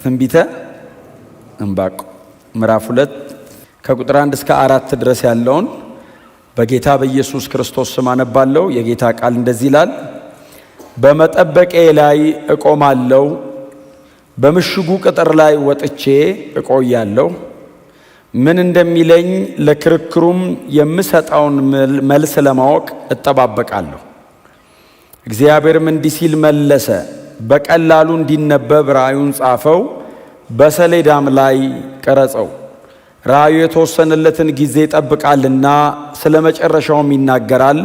ትንቢተ ዕንባቆም ምዕራፍ 2 ከቁጥር 1 እስከ 4 ድረስ ያለውን በጌታ በኢየሱስ ክርስቶስ ስም አነባለሁ። የጌታ ቃል እንደዚህ ይላል። በመጠበቄ ላይ እቆማለሁ፣ በምሽጉ ቅጥር ላይ ወጥቼ እቆያለሁ። ምን እንደሚለኝ ለክርክሩም የምሰጠውን መልስ ለማወቅ እጠባበቃለሁ። እግዚአብሔርም እንዲህ ሲል መለሰ፣ በቀላሉ እንዲነበብ ራእዩን ጻፈው፣ በሰሌዳም ላይ ቀረጸው። ራእዩ የተወሰነለትን ጊዜ ይጠብቃልና ስለ መጨረሻውም ይናገራል።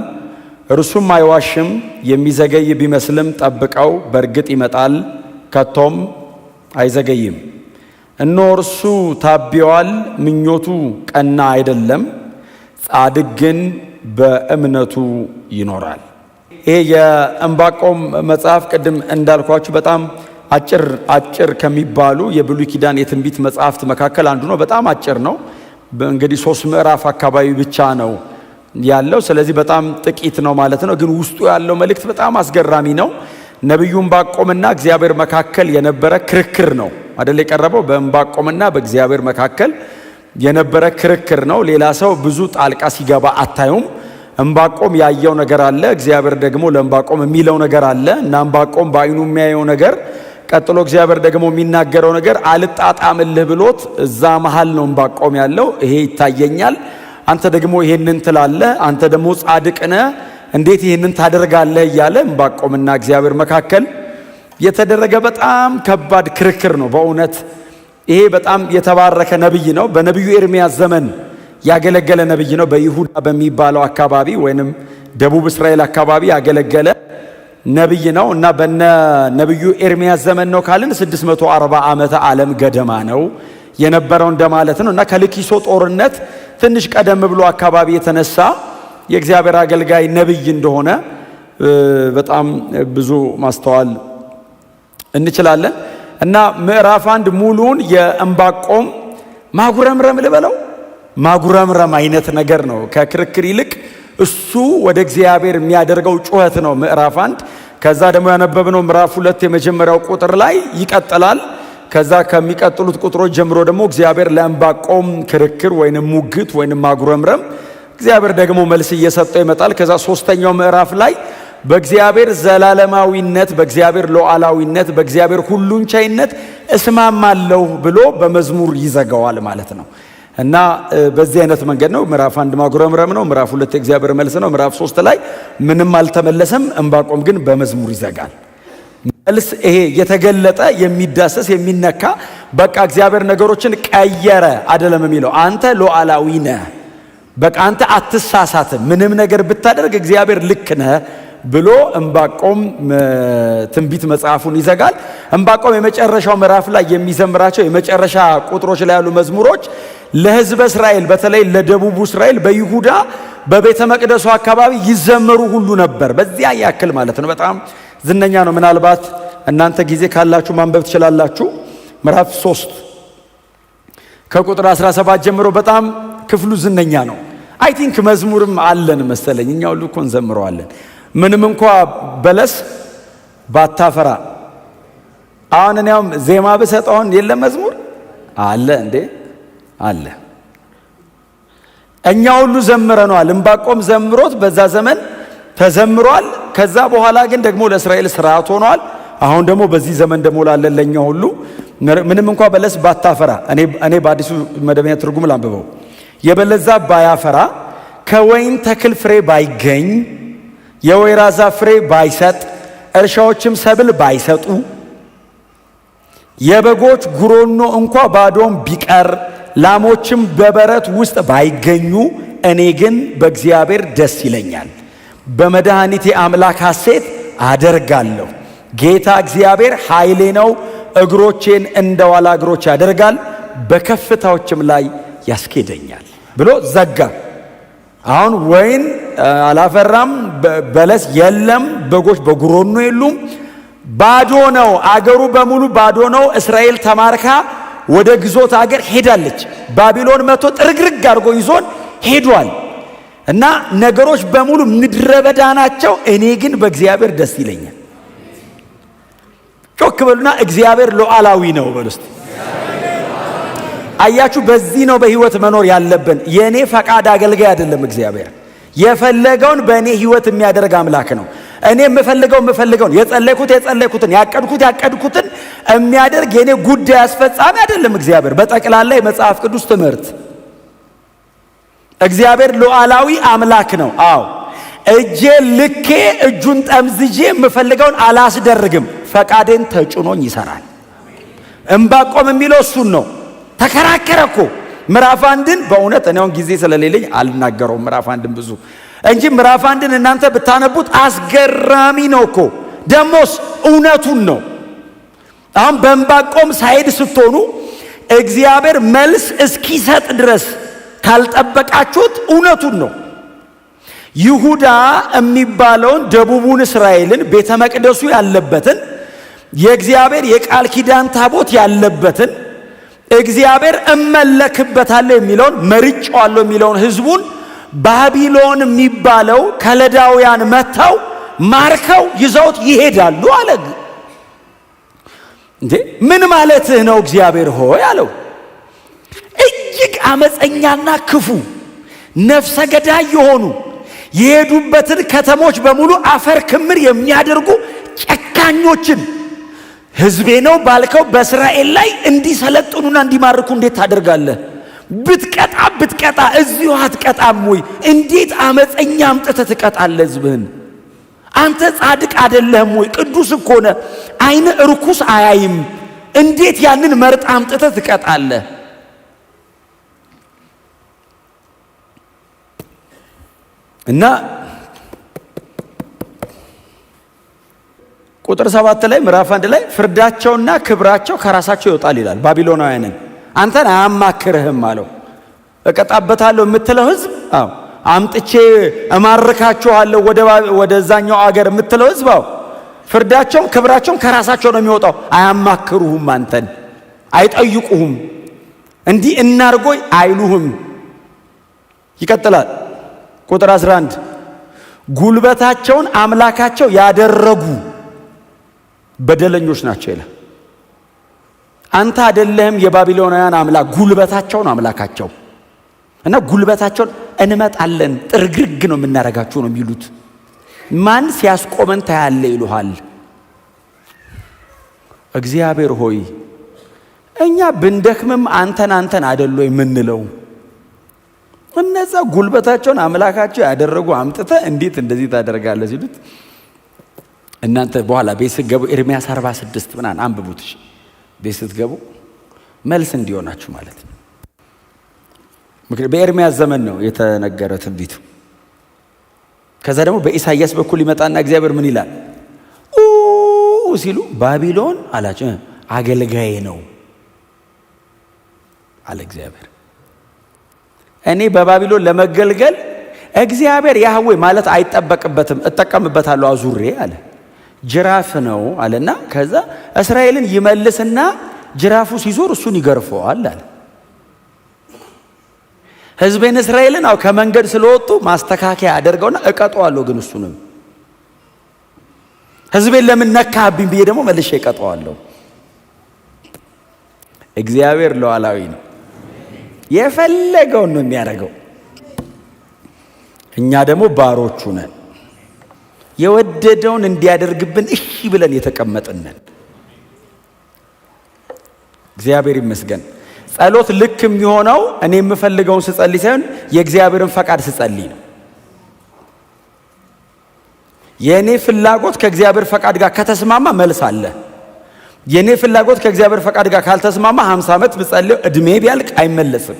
እርሱም አይዋሽም። የሚዘገይ ቢመስልም ጠብቀው፣ በእርግጥ ይመጣል፣ ከቶም አይዘገይም። እነሆ እርሱ ታብዮአል፣ ምኞቱ ቀና አይደለም፣ ጻድቅ ግን በእምነቱ ይኖራል። ይሄ የዕንባቆም መጽሐፍ ቅድም እንዳልኳችሁ በጣም አጭር ከሚባሉ የብሉይ ኪዳን የትንቢት መጽሐፍት መካከል አንዱ ነው። በጣም አጭር ነው። እንግዲህ 3 ምዕራፍ አካባቢ ብቻ ነው ያለው። ስለዚህ በጣም ጥቂት ነው ማለት ነው። ግን ውስጡ ያለው መልእክት በጣም አስገራሚ ነው። ነቢዩ ዕንባቆምና እግዚአብሔር መካከል የነበረ ክርክር ነው አይደል? የቀረበው በዕንባቆምና በእግዚአብሔር መካከል የነበረ ክርክር ነው። ሌላ ሰው ብዙ ጣልቃ ሲገባ አታዩም። ዕንባቆም ያየው ነገር አለ፣ እግዚአብሔር ደግሞ ለዕንባቆም የሚለው ነገር አለ እና ዕንባቆም በዓይኑ የሚያየው ነገር ቀጥሎ እግዚአብሔር ደግሞ የሚናገረው ነገር አልጣጣምልህ ብሎት እዛ መሃል ነው ዕንባቆም ያለው። ይሄ ይታየኛል፣ አንተ ደግሞ ይሄንን ትላለህ፣ አንተ ደግሞ ጻድቅ ነህ፣ እንዴት ይሄንን ታደርጋለህ እያለ ዕንባቆምና እግዚአብሔር መካከል የተደረገ በጣም ከባድ ክርክር ነው። በእውነት ይሄ በጣም የተባረከ ነብይ ነው። በነቢዩ ኤርምያስ ዘመን ያገለገለ ነብይ ነው። በይሁዳ በሚባለው አካባቢ ወይንም ደቡብ እስራኤል አካባቢ ያገለገለ ነብይ ነው እና በነ ነብዩ ኤርምያስ ዘመን ነው ካልን 640 ዓመተ ዓለም ገደማ ነው የነበረው እንደማለት ነው እና ከልኪሶ ጦርነት ትንሽ ቀደም ብሎ አካባቢ የተነሳ የእግዚአብሔር አገልጋይ ነብይ እንደሆነ በጣም ብዙ ማስተዋል እንችላለን። እና ምዕራፍ 1 ሙሉን የዕንባቆም ማጉረምረም ልበለው ማጉረምረም አይነት ነገር ነው። ከክርክር ይልቅ እሱ ወደ እግዚአብሔር የሚያደርገው ጩኸት ነው ምዕራፍ 1። ከዛ ደግሞ ያነበብነው ምዕራፍ 2 የመጀመሪያው ቁጥር ላይ ይቀጥላል። ከዛ ከሚቀጥሉት ቁጥሮች ጀምሮ ደግሞ እግዚአብሔር ለዕንባቆም ክርክር ወይንም ሙግት ወይንም ማጉረምረም እግዚአብሔር ደግሞ መልስ እየሰጠው ይመጣል። ከዛ 3ኛው ምዕራፍ ላይ በእግዚአብሔር ዘላለማዊነት፣ በእግዚአብሔር ሉዓላዊነት፣ በእግዚአብሔር ሁሉን ቻይነት እስማማለሁ ብሎ በመዝሙር ይዘጋዋል ማለት ነው። እና በዚህ አይነት መንገድ ነው። ምዕራፍ 1 ማጉረምረም ነው። ምዕራፍ 2 የእግዚአብሔር መልስ ነው። ምዕራፍ 3 ላይ ምንም አልተመለሰም። ዕንባቆም ግን በመዝሙር ይዘጋል። መልስ ይሄ የተገለጠ የሚዳሰስ የሚነካ በቃ እግዚአብሔር ነገሮችን ቀየረ አይደለም የሚለው አንተ ሉዓላዊ ነህ፣ በቃ አንተ አትሳሳትም፣ ምንም ነገር ብታደርግ እግዚአብሔር ልክ ነህ ብሎ ዕንባቆም ትንቢት መጽሐፉን ይዘጋል። ዕንባቆም የመጨረሻው ምዕራፍ ላይ የሚዘምራቸው የመጨረሻ ቁጥሮች ላይ ያሉ መዝሙሮች ለሕዝበ እስራኤል በተለይ ለደቡቡ እስራኤል በይሁዳ በቤተ መቅደሱ አካባቢ ይዘመሩ ሁሉ ነበር። በዚያ ያክል ማለት ነው። በጣም ዝነኛ ነው። ምናልባት እናንተ ጊዜ ካላችሁ ማንበብ ትችላላችሁ። ምዕራፍ 3 ከቁጥር 17 ጀምሮ በጣም ክፍሉ ዝነኛ ነው። አይ ቲንክ መዝሙርም አለን መሰለኝ፣ እኛ ሁሉ እኮ እንዘምረዋለን። ምንም እንኳ በለስ ባታፈራ። አሁን እኔም ዜማ ብሰጠውን የለም መዝሙር አለ እንዴ? አለ። እኛ ሁሉ ዘምረነዋል። ዕንባቆም ዘምሮት በዛ ዘመን ተዘምሯል። ከዛ በኋላ ግን ደግሞ ለእስራኤል ስርዓት ሆኗል። አሁን ደግሞ በዚህ ዘመን ደግሞ ላለን ለኛ ሁሉ ምንም እንኳ በለስ ባታፈራ፣ እኔ በአዲሱ መደበኛ ትርጉም ላንብበው። የበለስ ዛፍ ባያፈራ፣ ከወይን ተክል ፍሬ ባይገኝ፣ የወይራ ዛፍ ፍሬ ባይሰጥ፣ እርሻዎችም ሰብል ባይሰጡ፣ የበጎች ጉሮኖ እንኳ ባዶም ቢቀር፣ ላሞችም በበረት ውስጥ ባይገኙ፣ እኔ ግን በእግዚአብሔር ደስ ይለኛል፣ በመድኃኒቴ አምላክ ሐሴት አደርጋለሁ። ጌታ እግዚአብሔር ኃይሌ ነው፣ እግሮቼን እንደ ዋላ እግሮች ያደርጋል፣ በከፍታዎችም ላይ ያስኬደኛል ብሎ ዘጋ። አሁን ወይን አላፈራም፣ በለስ የለም፣ በጎች በጉሮኖ የሉም፣ ባዶ ነው። አገሩ በሙሉ ባዶ ነው። እስራኤል ተማርካ ወደ ግዞት አገር ሄዳለች። ባቢሎን መጥቶ ጥርግርግ አድርጎ ይዞን ሄዷል። እና ነገሮች በሙሉ ምድረ በዳ ናቸው። እኔ ግን በእግዚአብሔር ደስ ይለኛል። ጮክ በሉና እግዚአብሔር ሉዓላዊ ነው በሉ እስቲ። አያችሁ፣ በዚህ ነው በህይወት መኖር ያለብን። የኔ ፈቃድ አገልጋይ አይደለም እግዚአብሔር። የፈለገውን በእኔ ህይወት የሚያደርግ አምላክ ነው። እኔ የምፈልገውን የጸለይኩትን ያቀድኩትን የሚያደርግ የኔ ጉዳይ አስፈጻሚ አይደለም እግዚአብሔር። በጠቅላላ የመጽሐፍ ቅዱስ ትምህርት እግዚአብሔር ሉዓላዊ አምላክ ነው። አዎ እጄ ልኬ እጁን ጠምዝጄ የምፈልገውን አላስደርግም። ፈቃዴን ተጭኖኝ ይሰራል። ዕንባቆም የሚለው እሱን ነው። ተከራከረ እኮ ምዕራፍ አንድን በእውነት እኔ አሁን ጊዜ ስለሌለኝ አልናገረውም ምዕራፍ አንድን ብዙ እንጂ ምዕራፍ አንድን እናንተ ብታነቡት አስገራሚ ነው እኮ። ደሞስ እውነቱን ነው። አሁን በዕንባቆም ሳይድ ስትሆኑ እግዚአብሔር መልስ እስኪሰጥ ድረስ ካልጠበቃችሁት እውነቱን ነው። ይሁዳ የሚባለውን ደቡቡን እስራኤልን ቤተ መቅደሱ ያለበትን የእግዚአብሔር የቃል ኪዳን ታቦት ያለበትን እግዚአብሔር እመለክበታለሁ የሚለውን መርጬዋለሁ የሚለውን ህዝቡን ባቢሎን የሚባለው ከለዳውያን መተው ማርከው ይዘውት ይሄዳሉ አለ። እንዴ ምን ማለትህ ነው እግዚአብሔር ሆይ አለው። እጅግ አመፀኛና ክፉ ነፍሰ ገዳይ የሆኑ የሄዱበትን ከተሞች በሙሉ አፈር ክምር የሚያደርጉ ጨካኞችን ህዝቤ ነው ባልከው በእስራኤል ላይ እንዲሰለጥኑና እንዲማርኩ እንዴት ታደርጋለህ? ብትቀጣ እዚሁ አትቀጣም ወይ? እንዴት አመፀኛ አምጥተህ ትቀጣለህ ህዝብህን? አንተ ጻድቅ አይደለህም ወይ? ቅዱስ እኮ ነህ። አይነ ርኩስ አያይም። እንዴት ያንን መርጥ አምጥተህ ትቀጣለህ? እና ቁጥር 7 ላይ ምዕራፍ 1 ላይ ፍርዳቸውና ክብራቸው ከራሳቸው ይወጣል ይላል። ባቢሎናውያንን አንተን አያማክርህም አለው። እቀጣበታለሁ የምትለው ህዝብ አምጥቼ እማርካችኋለሁ ወደዛኛው አገር የምትለው ህዝብ ፍርዳቸውም ክብራቸውም ከራሳቸው ነው የሚወጣው። አያማክሩህም፣ አንተን አይጠይቁህም፣ እንዲህ እናርጎይ አይሉህም። ይቀጥላል ቁጥር 11 ጉልበታቸውን አምላካቸው ያደረጉ በደለኞች ናቸው ይላል። አንተ አይደለህም የባቢሎናውያን አምላክ፣ ጉልበታቸው ነው አምላካቸው። እና ጉልበታቸውን እንመጣለን ጥርግርግ ነው የምናረጋችሁ ነው የሚሉት። ማን ሲያስቆመን ታያለ ይሉሃል። እግዚአብሔር ሆይ እኛ ብንደክምም አንተን አይደለ የምንለው? እነዛ ጉልበታቸውን አምላካቸው ያደረጉ አምጥተ እንዴት እንደዚህ ታደርጋለህ ሲሉት እናንተ በኋላ ቤት ስትገቡ ኤርምያስ 46 ምናምን አንብቡት። ቤት ስትገቡ መልስ እንዲሆናችሁ ማለት ነው። ምክንያቱም በኤርምያስ ዘመን ነው የተነገረ ትንቢቱ። ከዛ ደግሞ በኢሳይያስ በኩል ይመጣና እግዚአብሔር ምን ይላል ሲሉ ባቢሎን አላቸው አገልጋዬ ነው አለ እግዚአብሔር። እኔ በባቢሎን ለመገልገል እግዚአብሔር ያህዌ ማለት አይጠበቅበትም፣ እጠቀምበታለሁ አዙሬ አለ። ጅራፍ ነው አለና ከዛ እስራኤልን ይመልስና ጅራፉ ሲዞር እሱን ይገርፈዋል አለ። ህዝቤን እስራኤልን ከመንገድ ስለወጡ ማስተካከያ አደርገውና እቀጠዋለሁ። ግን እሱንም ህዝቤን ለምን ነካብኝ ብዬ ደግሞ መልሼ እቀጠዋለሁ። እግዚአብሔር ሉዓላዊ ነው። የፈለገውን ነው የሚያደርገው። እኛ ደግሞ ባሮቹ ነን። የወደደውን እንዲያደርግብን እሺ ብለን የተቀመጥን ነን። እግዚአብሔር ይመስገን። ጸሎት ልክ የሚሆነው እኔ የምፈልገውን ስጸልይ ሳይሆን የእግዚአብሔርን ፈቃድ ስጸልይ ነው። የእኔ ፍላጎት ከእግዚአብሔር ፈቃድ ጋር ከተስማማ መልስ አለ። የእኔ ፍላጎት ከእግዚአብሔር ፈቃድ ጋር ካልተስማማ 50 ዓመት ብጸልየው እድሜ ቢያልቅ አይመለስም።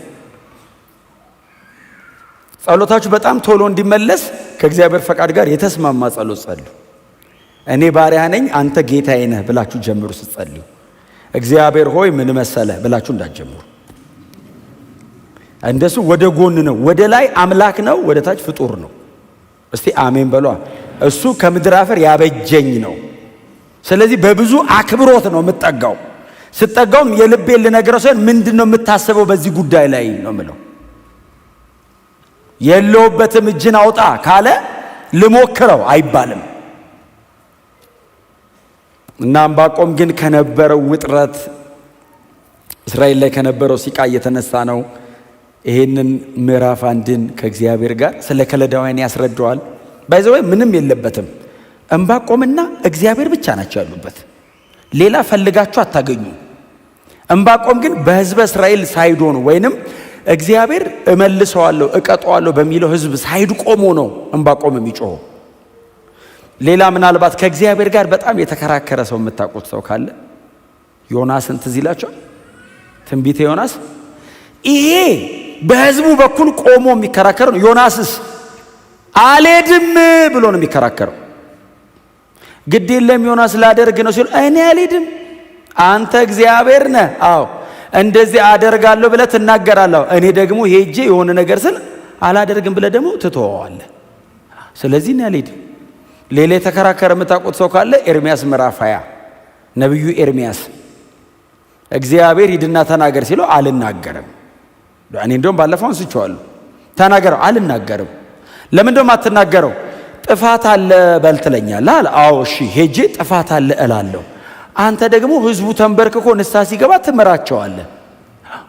ጸሎታችሁ በጣም ቶሎ እንዲመለስ ከእግዚአብሔር ፈቃድ ጋር የተስማማ ጸሎት ጸልዩ። እኔ ባሪያ ነኝ አንተ ጌታዬ ነህ ብላችሁ ጀምሩ ስትጸልዩ። እግዚአብሔር ሆይ ምን መሰለ ብላችሁ እንዳትጀምሩ። እንደሱ ወደ ጎን ነው። ወደ ላይ አምላክ ነው፣ ወደ ታች ፍጡር ነው። እስቲ አሜን በሏ። እሱ ከምድር አፈር ያበጀኝ ነው። ስለዚህ በብዙ አክብሮት ነው የምጠጋው። ስጠጋውም የልቤን ልነግረው ሳይሆን ምንድነው የምታስበው በዚህ ጉዳይ ላይ ነው የምለው። የለውበትም እጅን አውጣ ካለ ልሞክረው አይባልም። እና ዕንባቆም ግን ከነበረው ውጥረት እስራኤል ላይ ከነበረው ሲቃ የተነሳ ነው ይሄንን ምዕራፍ 1ን ከእግዚአብሔር ጋር ስለ ከለዳውያን ያስረዳዋል። ባይዘው ምንም የለበትም። ዕንባቆምና እግዚአብሔር ብቻ ናቸው ያሉበት። ሌላ ፈልጋችሁ አታገኙ። ዕንባቆም ግን በሕዝበ እስራኤል ሳይድ ሆኖ ወይንም እግዚአብሔር እመልሰዋለሁ እቀጣዋለሁ በሚለው ሕዝብ ሳይድ ቆሞ ነው ዕንባቆም የሚጮኸው። ሌላ ምናልባት ከእግዚአብሔር ጋር በጣም የተከራከረ ሰው የምታውቁት ሰው ካለ ዮናስን ትዝ ይላችኋል። ትንቢተ ዮናስ ይሄ በሕዝቡ በኩል ቆሞ የሚከራከር ነው። ዮናስስ አልሄድም ብሎ ነው የሚከራከረው። ግድ የለም ዮናስ ላደርግ ነው ሲሉ እኔ አልሄድም፣ አንተ እግዚአብሔር ነህ፣ አዎ እንደዚህ አደርጋለሁ ብለህ ትናገራለህ፣ እኔ ደግሞ ሄጄ የሆነ ነገር ስል አላደርግም ብለህ ደግሞ ትተወዋለህ። ስለዚህ እኔ አልሄድም። ሌላ የተከራከረ የምታውቁት ሰው ካለ ኤርምያስ ምዕራፍ 20 ነቢዩ ኤርምያስ እግዚአብሔር ሂድና ተናገር ሲለው አልናገርም። እኔ እንደውም ባለፈው አንስቼዋለሁ። ተናገረው፣ አልናገርም። ለምን እንደውም አትናገረው? ጥፋት አለ በል ትለኛለህ አለ። አዎ እሺ ሄጄ ጥፋት አለ እላለሁ። አንተ ደግሞ ህዝቡ ተንበርክኮ ንስሐ ሲገባ ትመራቸዋለህ።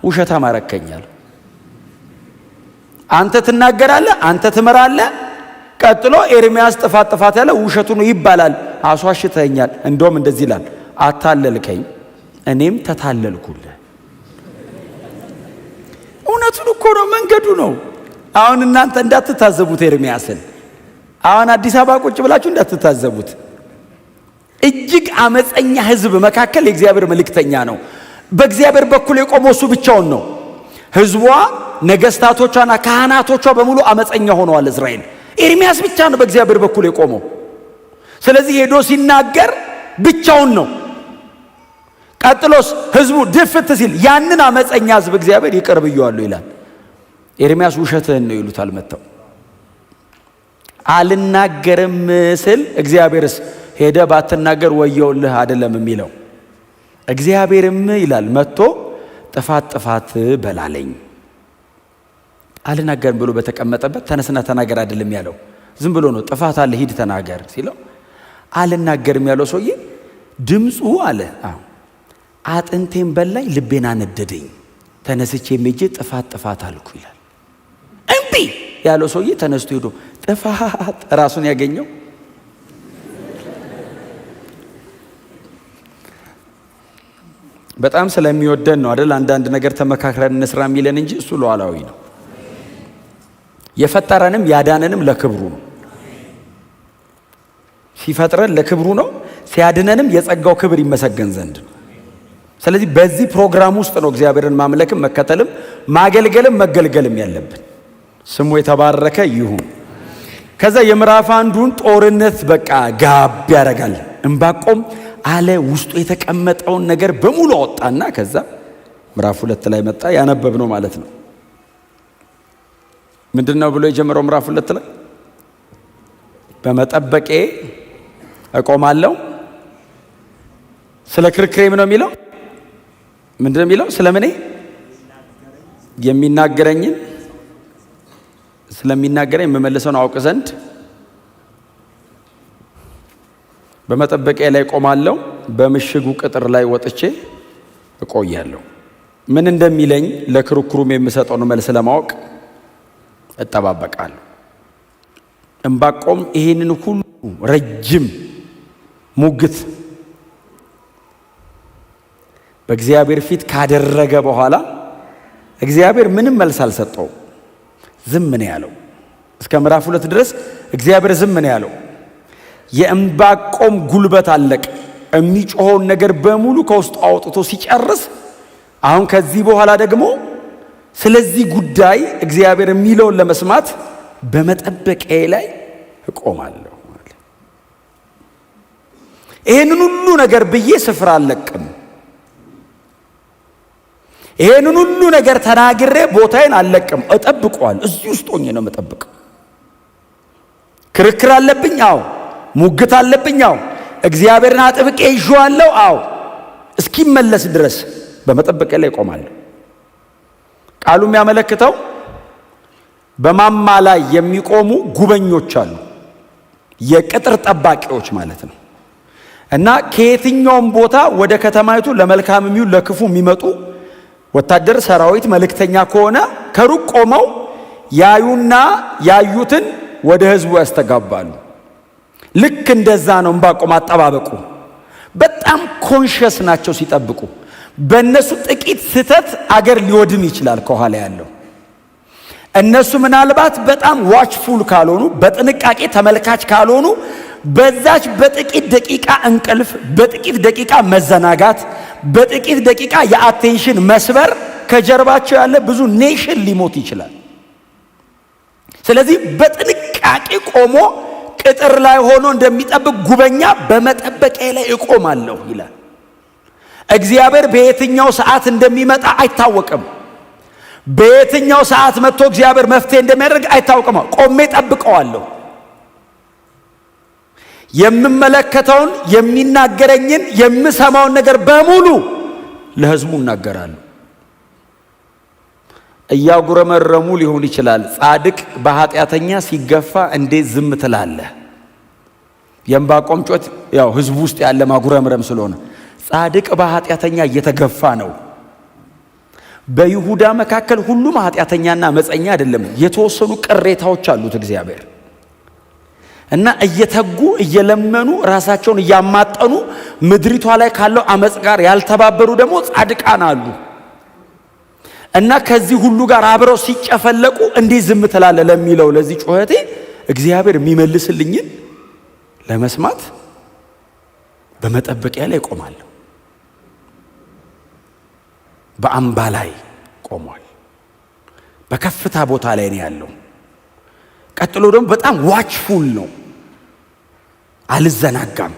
ውሸታም አረከኛል። አንተ ትናገራለህ፣ አንተ ትመራለህ። ቀጥሎ ኤርምያስ ጥፋት ያለ ውሸቱ ነው ይባላል። አስዋሽተኛል። እንደውም እንደዚህ ይላል፣ አታለልከኝ እኔም ተታለልኩልህ። እውነቱን እኮ ነው፣ መንገዱ ነው። አሁን እናንተ እንዳትታዘቡት ኤርምያስን አሁን አዲስ አበባ ቁጭ ብላችሁ እንዳትታዘቡት። እጅግ አመፀኛ ህዝብ መካከል የእግዚአብሔር መልእክተኛ ነው። በእግዚአብሔር በኩል የቆመው እሱ ብቻውን ነው። ህዝቧ፣ ነገስታቶቿና ካህናቶቿ በሙሉ አመፀኛ ሆነዋል። እስራኤል ኤርምያስ ብቻ ነው በእግዚአብሔር በኩል የቆመው። ስለዚህ ሄዶ ሲናገር ብቻውን ነው። ቀጥሎስ ህዝቡ ድፍት ሲል ያንን አመፀኛ ህዝብ እግዚአብሔር ይቅር ብየዋለሁ ይላል። ኤርምያስ ውሸትህን ነው ይሉታል መጥተው። አልናገርም ስል እግዚአብሔርስ ሄደ ባትናገር ወየውልህ አይደለም የሚለው። እግዚአብሔርም ይላል መጥቶ ጥፋት በላለኝ። አልናገርም ብሎ በተቀመጠበት ተነስና ተናገር አይደለም ያለው። ዝም ብሎ ነው ጥፋት አለ ሂድ ተናገር ሲለው አልናገርም ያለው ሰውዬ ድምፁ አለ አጥንቴን በላይ ልቤን አነደደኝ፣ ተነስቼ ሄጄ ጥፋት አልኩ ይላል። እምቢ ያለው ሰውዬ ተነስቶ ሄዶ ጥፋት ራሱን ያገኘው በጣም ስለሚወደን ነው አይደል? አንዳንድ ነገር ተመካክረን እንስራ የሚለን እንጂ እሱ ሉዓላዊ ነው። የፈጠረንም ያዳነንም ለክብሩ ነው። ሲፈጥረን ለክብሩ ነው፣ ሲያድነንም የጸጋው ክብር ይመሰገን ዘንድ ነው። ስለዚህ በዚህ ፕሮግራም ውስጥ ነው እግዚአብሔርን ማምለክም መከተልም ማገልገልም መገልገልም ያለብን። ስሙ የተባረከ ይሁን። ከዛ የምዕራፍ 1ን ጦርነት በቃ ጋብ ያደርጋል። ዕንባቆም አለ ውስጡ የተቀመጠውን ነገር በሙሉ አወጣና ከዛ ምዕራፍ 2 ላይ መጣ። ያነበብነው ማለት ነው። ምንድነው ብሎ የጀመረው ምዕራፍ 2 ላይ በመጠበቄ እቆማለሁ። ስለ ክርክሬም ነው የሚለው። ምንድነው የሚለው? ስለምኔ ስለሚናገረኝ የምመልሰውን አውቅ ዘንድ በመጠበቂያ ላይ ቆማለሁ፣ በምሽጉ ቅጥር ላይ ወጥቼ እቆያለሁ። ምን እንደሚለኝ ለክርክሩም የምሰጠውን መልስ ለማወቅ እጠባበቃለሁ። ዕንባቆም ይሄንን ሁሉ ረጅም ሙግት በእግዚአብሔር ፊት ካደረገ በኋላ እግዚአብሔር ምንም መልስ አልሰጠው። ዝም ነው ያለው። እስከ ምዕራፍ 2 ድረስ እግዚአብሔር ዝም ነው ያለው። የዕንባቆም ጉልበት አለቀ። የሚጮኸውን ነገር በሙሉ ከውስጡ አውጥቶ ሲጨርስ አሁን ከዚህ በኋላ ደግሞ ስለዚህ ጉዳይ እግዚአብሔር የሚለውን ለመስማት በመጠበቂያዬ ላይ እቆማለሁ። ይሄንን ሁሉ ነገር ብዬ ስፍራ አልለቅም። ይሄንን ሁሉ ነገር ተናግሬ ቦታዬን አልለቅም። እጠብቀዋለሁ። እዚህ ውስጥ ሆኜ ነው የምጠብቀው። ክርክር አለብኝ፣ አዎ። ሙግት አለብኝ፣ አዎ። እግዚአብሔርን አጥብቄ ይዤዋለሁ፣ አዎ። እስኪመለስ ድረስ በመጠበቂያ ላይ እቆማለሁ። ቃሉ የሚያመለክተው በማማ ላይ የሚቆሙ ጉበኞች አሉ፣ የቅጥር ጠባቂዎች ማለት ነው። እና ከየትኛውም ቦታ ወደ ከተማይቱ ለመልካም የሚሆን ለክፉ የሚመጡ ወታደር ሰራዊት መልእክተኛ ከሆነ ከሩቅ ቆመው ያዩና ያዩትን ወደ ህዝቡ ያስተጋባሉ። ልክ እንደዛ ነው ዕንባቆም አጠባበቁ። በጣም ኮንሽስ ናቸው ሲጠብቁ። በእነሱ ጥቂት ስህተት አገር ሊወድም ይችላል ከኋላ ያለው። እነሱ ምናልባት በጣም ዋችፉል ካልሆኑ፣ በጥንቃቄ ተመልካች ካልሆኑ በዛች በጥቂት ደቂቃ እንቅልፍ፣ በጥቂት ደቂቃ መዘናጋት፣ በጥቂት ደቂቃ የአቴንሽን መስበር ከጀርባቸው ያለ ብዙ ኔሽን ሊሞት ይችላል። ስለዚህ በጥንቃቄ ቆሞ ቅጥር ላይ ሆኖ እንደሚጠብቅ ጉበኛ በመጠበቂያ ላይ እቆማለሁ ይላል። እግዚአብሔር በየትኛው ሰዓት እንደሚመጣ አይታወቅም። በየትኛው ሰዓት መጥቶ እግዚአብሔር መፍትሄ እንደሚያደርግ አይታወቅም። ቆሜ ጠብቀዋለሁ። የምመለከተውን፣ የሚናገረኝን፣ የምሰማውን ነገር በሙሉ ለህዝቡ እናገራለሁ። እያጉረመረሙ ሊሆን ይችላል። ጻድቅ በኃጢአተኛ ሲገፋ እንዴት ዝም ትላለህ? የዕንባቆም ጮት ያው ህዝቡ ውስጥ ያለ ማጉረምረም ስለሆነ ጻድቅ በኃጢአተኛ እየተገፋ ነው። በይሁዳ መካከል ሁሉም ኃጢአተኛና አመፀኛ አይደለም። የተወሰኑ ቅሬታዎች አሉት እግዚአብሔር እና እየተጉ እየለመኑ ራሳቸውን እያማጠኑ ምድሪቷ ላይ ካለው አመጽ ጋር ያልተባበሩ ደግሞ ጻድቃን አሉ። እና ከዚህ ሁሉ ጋር አብረው ሲጨፈለቁ እንዴት ዝም ትላለህ ለሚለው ለዚህ ጩኸቴ እግዚአብሔር የሚመልስልኝን ለመስማት በመጠበቂያ ላይ ቆማለሁ። በአምባ ላይ ቆሟል። በከፍታ ቦታ ላይ ነው ያለው። ቀጥሎ ደግሞ በጣም ዋችፉል ነው። አልዘናጋም።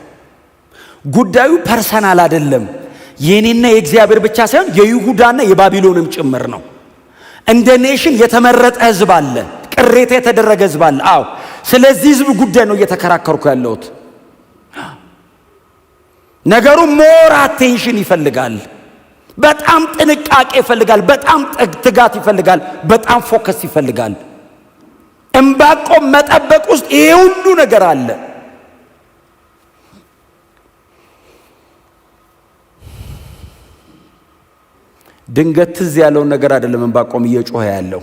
ጉዳዩ ፐርሰናል አይደለም። የኔና የእግዚአብሔር ብቻ ሳይሆን የይሁዳና የባቢሎንም ጭምር ነው። እንደ ኔሽን የተመረጠ ህዝብ አለ፣ ቅሬታ የተደረገ ህዝብ አለ። አዎ፣ ስለዚህ ህዝብ ጉዳይ ነው እየተከራከርኩ ያለሁት። ነገሩ ሞር አቴንሽን ይፈልጋል። በጣም ጥንቃቄ ይፈልጋል። በጣም ትጋት ይፈልጋል። በጣም ፎከስ ይፈልጋል። ዕንባቆም መጠበቅ ውስጥ ይሄ ሁሉ ነገር አለ። ድንገት ትዝ ያለውን ነገር አይደለም ዕንባቆም እየጮኸ ያለው፣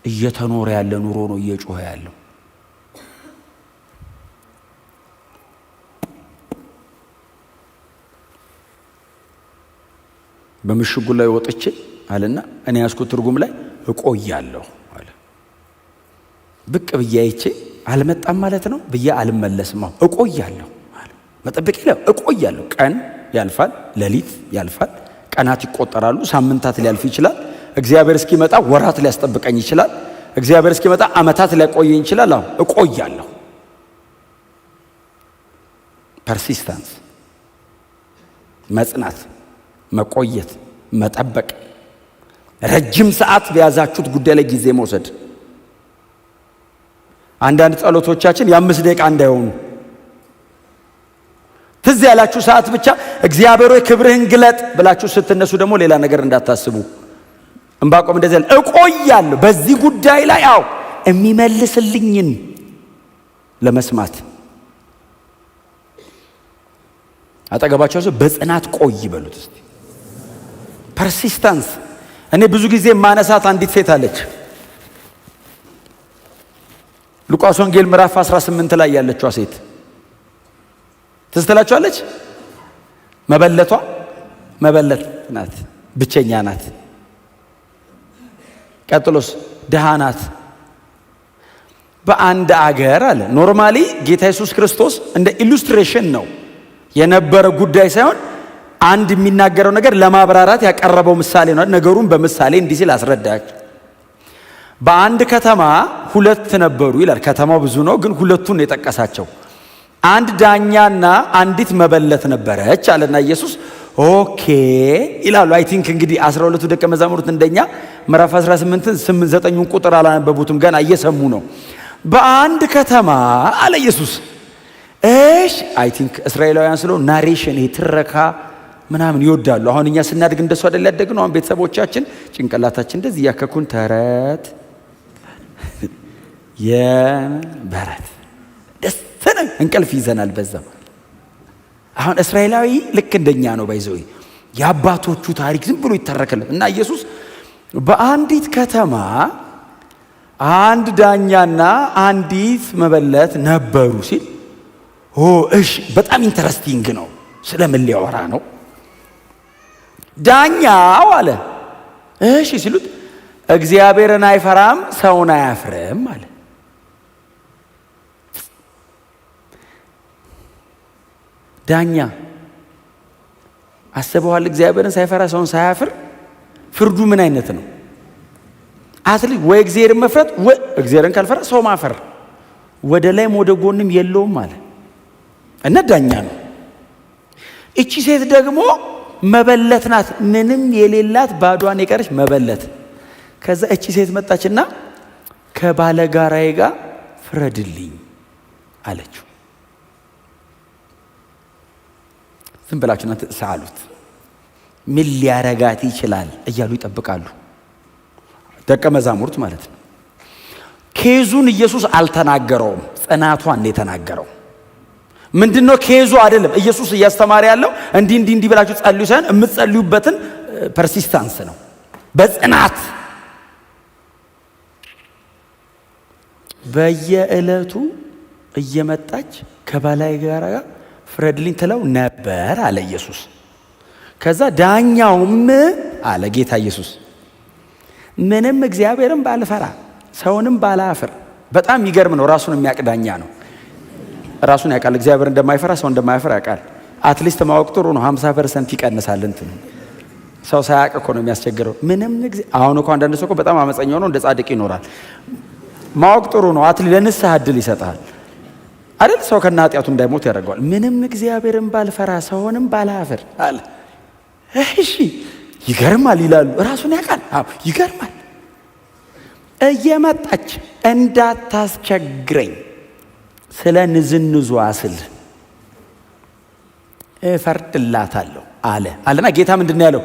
እየተኖረ ያለ ኑሮ ነው እየጮኸ ያለው። በምሽጉ ላይ ወጥቼ አለና እኔ ያስኩት ትርጉም ላይ እቆያለሁ አለ። ብቅ ብዬ አይቼ አልመጣም ማለት ነው ብዬ አልመለስም። እቆያለሁ አለ። መጠበቂያ ላይ እቆያለሁ። ቀን ያልፋል፣ ሌሊት ያልፋል፣ ቀናት ይቆጠራሉ፣ ሳምንታት ሊያልፍ ይችላል። እግዚአብሔር እስኪመጣ ወራት ሊያስጠብቀኝ ይችላል። እግዚአብሔር እስኪመጣ ዓመታት ሊያቆየኝ ይችላል። አዎ እቆያለሁ። ፐርሲስታንስ፣ መጽናት፣ መቆየት፣ መጠበቅ፣ ረጅም ሰዓት በያዛችሁት ጉዳይ ላይ ጊዜ መውሰድ። አንዳንድ ጸሎቶቻችን የ5 ደቂቃ እንዳይሆኑ ትዝ ያላችሁ ሰዓት ብቻ እግዚአብሔር ሆይ ክብርህን ግለጥ ብላችሁ ስትነሱ ደግሞ ሌላ ነገር እንዳታስቡ። ዕንባቆም እንደዚህ ያለ እቆያለሁ በዚህ ጉዳይ ላይ አዎ የሚመልስልኝን ለመስማት። አጠገባቸው ሰው በጽናት ቆይ በሉት እስቲ። ፐርሲስታንስ። እኔ ብዙ ጊዜ ማነሳት አንዲት ሴት አለች። ሉቃስ ወንጌል ምዕራፍ 18 ላይ ያለችዋ ሴት ትዝ ትላችኋለች? መበለቷ መበለት ናት፣ ብቸኛ ናት። ቀጥሎስ ድሃ ናት። በአንድ አገር አለ ኖርማሊ ጌታ ኢየሱስ ክርስቶስ እንደ ኢሉስትሬሽን ነው የነበረ ጉዳይ ሳይሆን አንድ የሚናገረው ነገር ለማብራራት ያቀረበው ምሳሌ ነው። ነገሩን በምሳሌ እንዲህ ሲል አስረዳች። በአንድ ከተማ 2 ነበሩ ይላል። ከተማው ብዙ ነው ግን ሁለቱን ነው የጠቀሳቸው። አንድ ዳኛና አንዲት መበለት ነበረች አለና ኢየሱስ ኦኬ ይላሉ። አይ ቲንክ እንግዲህ 12ቱ ደቀ መዛሙርት እንደኛ ምዕራፍ 18ን 8-9ን ቁጥር አላነበቡትም፣ ገና እየሰሙ ነው። በአንድ ከተማ አለ ኢየሱስ። እሺ አይ ቲንክ እስራኤላውያን ስለው ናሬሽን ትረካ ምናምን ይወዳሉ። አሁን እኛ ስናድግ እንደሱ አይደል ያደግነው። አሁን ቤተሰቦቻችን ጭንቅላታችን እንደዚህ ያከኩን ተረት የበረት ደስተን እንቅልፍ ይዘናል። በዛው አሁን እስራኤላዊ ልክ እንደኛ ነው ባይዘው የአባቶቹ ታሪክ ዝም ብሎ ይተረከለት እና ኢየሱስ በአንዲት ከተማ አንድ ዳኛና አንዲት መበለት ነበሩ ሲል እሺ በጣም ኢንተረስቲንግ ነው። ስለምን ሊያወራ ነው? ዳኛው አለ እሺ ሲሉት እግዚአብሔርን አይፈራም ሰውን አያፍርም አለ። ዳኛ አስበዋል? እግዚአብሔርን ሳይፈራ ሰውን ሳያፍር ፍርዱ ምን አይነት ነው? አትሊስት ወይ እግዚአብሔርን መፍራት ወይ እግዚአብሔርን ካልፈራ ሰው ማፈር ወደ ላይም ወደ ጎንም የለውም አለ እና ዳኛ ነው። እቺ ሴት ደግሞ መበለት ናት፣ ምንም የሌላት ባዷን የቀረች መበለት። ከዛ እቺ ሴት መጣችና ከባለጋራዬ ጋር ፍረድልኝ አለችው። ዝም ብላችሁ እናንተ ሳሉት ምን ሊያረጋት ይችላል እያሉ ይጠብቃሉ። ደቀ መዛሙርት ማለት ነው። ኬዙን ኢየሱስ አልተናገረውም፣ ጽናቷን የተናገረው ምንድነው? ኬዙ አይደለም ኢየሱስ እያስተማረ ያለው እንዲህ ብላችሁ ጸልዩ ሳይሆን የምትጸልዩበትን ፐርሲስታንስ ነው። በጽናት በየዕለቱ እየመጣች ከባላይ ጋር ፍረድልኝ ትለው ነበር አለ ኢየሱስ። ከዛ ዳኛውም አለ ጌታ ኢየሱስ ምንም እግዚአብሔርን ባልፈራ ሰውንም ባላፍር። በጣም ይገርም ነው። ራሱን የሚያውቅ ዳኛ ነው። ራሱን ያውቃል። እግዚአብሔር እንደማይፈራ ሰው እንደማይፈራ ያውቃል። አትሊስት ማወቅ ጥሩ ነው። 50% ይቀንሳል። እንትን ሰው ሳያውቅ እኮ ነው የሚያስቸግረው። ምንም አሁን እኮ አንዳንድ ሰው እኮ በጣም አመፀኛ ሆኖ እንደ ጻድቅ ይኖራል። ማወቅ ጥሩ ነው። አትሊስት ለንስሐ ዕድል ይሰጣል አይደል? ሰው ከነ ኃጢአቱ እንዳይሞት ያደርገዋል። ምንም እግዚአብሔርን ባልፈራ ሰውንም ባላፍር አለ። እሺ ይገርማል ይላሉ። ራሱን ያውቃል። አዎ ይገርማል። እየመጣች እንዳታስቸግረኝ ስለ ንዝንዟ ስል እፈርድላታለሁ አለና ጌታ ምንድነው ያለው?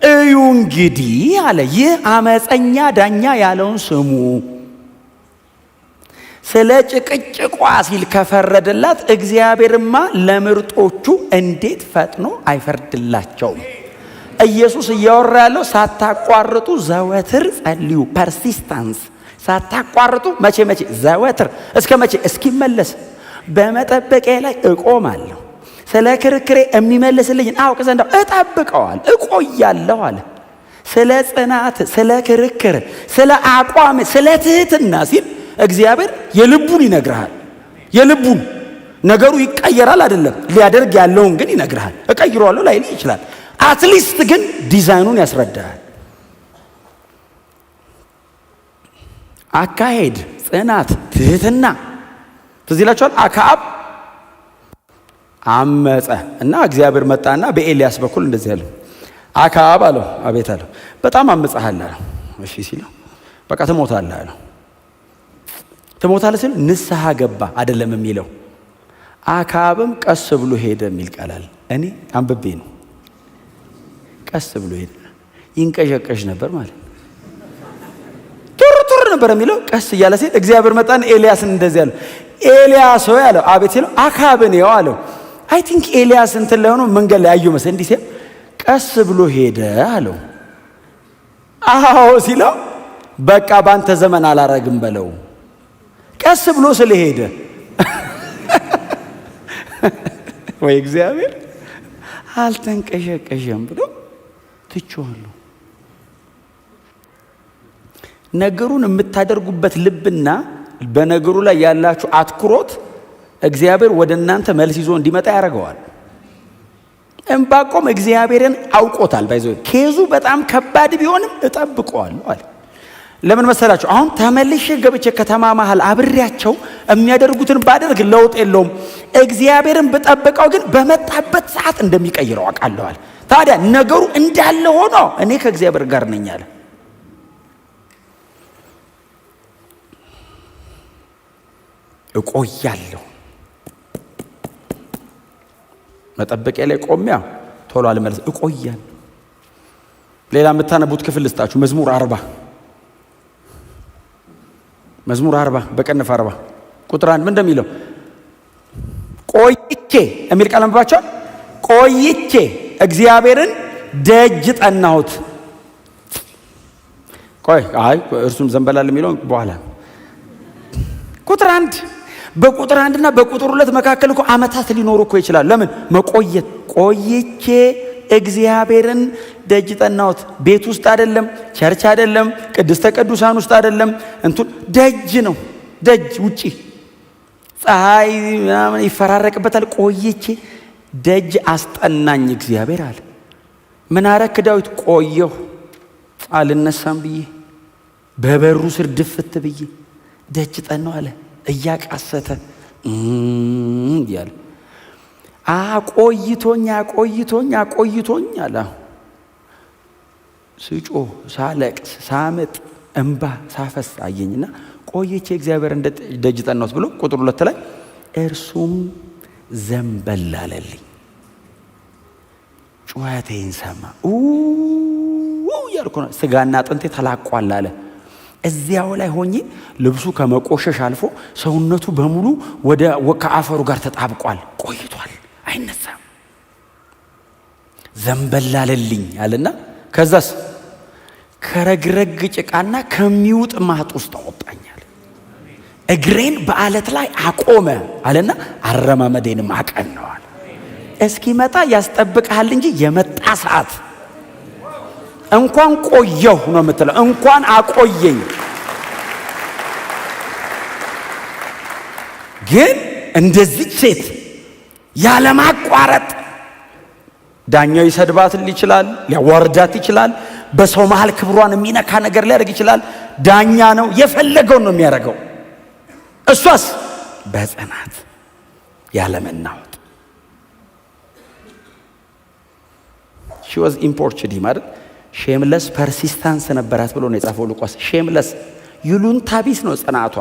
እዩ እንግዲህ አለ ይህ አመፀኛ ዳኛ ያለውን ስሙ። ስለ ጭቅጭቋ ሲል ከፈረደላት እግዚአብሔርማ ለምርጦቹ እንዴት ፈጥኖ አይፈርድላቸውም? ኢየሱስ እያወራ ያለው ሳታቋርጡ ዘወትር ጸልዩ፣ ፐርሲስታንስ ሳታቋርጡ መቼ ዘወትር። እስከ መቼ? እስኪመለስ በመጠበቂያ ላይ እቆማለሁ፣ ስለ ክርክሬ የሚመልስልኝን አውቅ ዘንድ እጠብቀዋል፣ እቆያለሁ አለ። ስለ ጽናት፣ ስለ ክርክር፣ ስለ አቋም፣ ስለ ትህትና ሲል እግዚአብሔር የልቡን ይነግርሃል። የልቡን ነገሩ ይቀየራል አይደለም፣ ሊያደርግ ያለውን ግን ይነግርሃል። እቀይረዋለሁ ላይልህ ይችላል። አትሊስት ግን ዲዛይኑን ያስረዳሃል። አካሄድ፣ ጽናት፣ ትህትና ትዝ ይላችኋል። አክዓብ አመፀ እና እግዚአብሔር መጣና በኤልያስ በኩል እንደዚህ ያለው አክዓብ አለው፣ አቤት አለው፣ በጣም አመፀሃል አለው። እሺ ሲለው በቃ ትሞታለህ አለው። ትሞታለህ ሲል ንስሐ ገባ አይደለም የሚለው። አክዓብም ቀስ ብሎ ሄደ የሚል ቃል አለ። እኔ አንብቤ ነው። ቀስ ብሎ ሄደ። ይንቀዠቀዥ ነበር ማለት ቱር ነበር የሚለው። ቀስ እያለ ሲል እግዚአብሔር መጣና ኤልያስን እንደዚህ ያለው፣ ኤልያስ ሆይ አለው። አቤት ሲለው አክዓብን ነው አለው። አይ ቲንክ ኤልያስ እንትን ላይ ሆኖ መንገድ ላይ አየው መሰለኝ። እንዲህ ሲል ቀስ ብሎ ሄደ አለው። አዎ ሲለው በቃ ባንተ ዘመን አላረግም በለው። ቀስ ብሎ ስለሄደ ወይ እግዚአብሔር አልተንቀዠቀዠም ብሎ ትቼዋለሁ። ነገሩን የምታደርጉበት ልብና በነገሩ ላይ ያላችሁ አትኩሮት እግዚአብሔር ወደ እናንተ መልስ ይዞ እንዲመጣ ያደርገዋል። ዕንባቆም እግዚአብሔርን አውቆታል። ባይዘው ኬዙ በጣም ከባድ ቢሆንም እጠብቀዋለሁ አለ። ለምን መሰላችሁ? አሁን ተመልሼ ገብቼ ከተማ መሃል አብሬያቸው የሚያደርጉትን ባደርግ ለውጥ የለውም። እግዚአብሔርን ብጠብቀው ግን በመጣበት ሰዓት እንደሚቀይረው አውቃለዋል። ታዲያ ነገሩ እንዳለ ሆኖ እኔ ከእግዚአብሔር ጋር ነኝ አለ። እቆያለሁ። መጠበቂያ ላይ ቆሚያ ቶሎ አልመለስ፣ እቆያለሁ። ሌላ የምታነቡት ክፍል ልስጣችሁ። መዝሙር 40 በቅንፍ 40 ቁጥር 1 ምን እንደሚለው ቆይቼ የሚል ቃል አንብባችኋል። ቆይቼ እግዚአብሔርን ደጅ ጠናሁት። እርሱም ዘንበላል የሚለው በኋላ ቁጥር 1 በቁጥር 1 እና በቁጥር 2 መካከል እኮ ዓመታት ሊኖሩ እኮ ይችላል። ለምን መቆየት? ቆይቼ እግዚአብሔርን ደጅ ጠናሁት። ቤት ውስጥ አይደለም፣ ቸርች አይደለም፣ ቅድስተ ቅዱሳን ውስጥ አይደለም፣ ደጅ ነው። ደጅ ውጪ ፀሐይ ምናምን ይፈራረቅበታል። ቆይቼ ደጅ አስጠናኝ እግዚአብሔር አለ። ምን አረክ ዳዊት? ቆየሁ አልነሳም ብዬ በበሩ ስር ድፍት ብዬ ደጅ ጠናሁ አለ። እያቃሰተ እያለ አቆይቶኝ አለ። ስጮህ ሳለቅስ ሳምጥ እንባ ሳፈስ አየኝና ቆይቼ እግዚአብሔርን ደጅ ጠናሁት ብሎ ቁጥር 2 ላይ እርሱም ዘንበል አለልኝ፣ ጩኸቴን ሰማ። ያልኩ ነው ስጋና አጥንቴ ተላቋል አለ። እዚያው ላይ ሆኜ ልብሱ ከመቆሸሽ አልፎ ሰውነቱ በሙሉ ወደ ከአፈሩ ጋር ተጣብቋል። ቆይቷል፣ አይነሳም። ዘንበል አለልኝ አለና ከዛስ ከረግረግ ጭቃና ከሚውጥ ማጥ ውስጥ አወጣኛል። እግሬን በአለት ላይ አቆመ አለና አረማመዴንም አቀናዋል። እስኪመጣ ያስጠብቅሃል እንጂ የመጣ ሰዓት እንኳን ቆየሁ ነው የምትለው፣ እንኳን አቆየኝ። ግን እንደዚህ ሴት ያለማቋረጥ ዳኛው ይሰድባት ይችላል፣ ሊያዋርዳት ይችላል፣ በሰው መሃል ክብሯን የሚነካ ነገር ሊያደርግ ይችላል። ዳኛ ነው፣ የፈለገውን ነው የሚያደርገው። እሷስ በጽናት ያለመናወጥ she was importunate ማለት ሼምለስ ፐርሲስታንስ ነበራት ብሎ ነው የጻፈው ሉቃስ። ሼምለስ ይሉንታ ቢስ ነው ጽናቷ።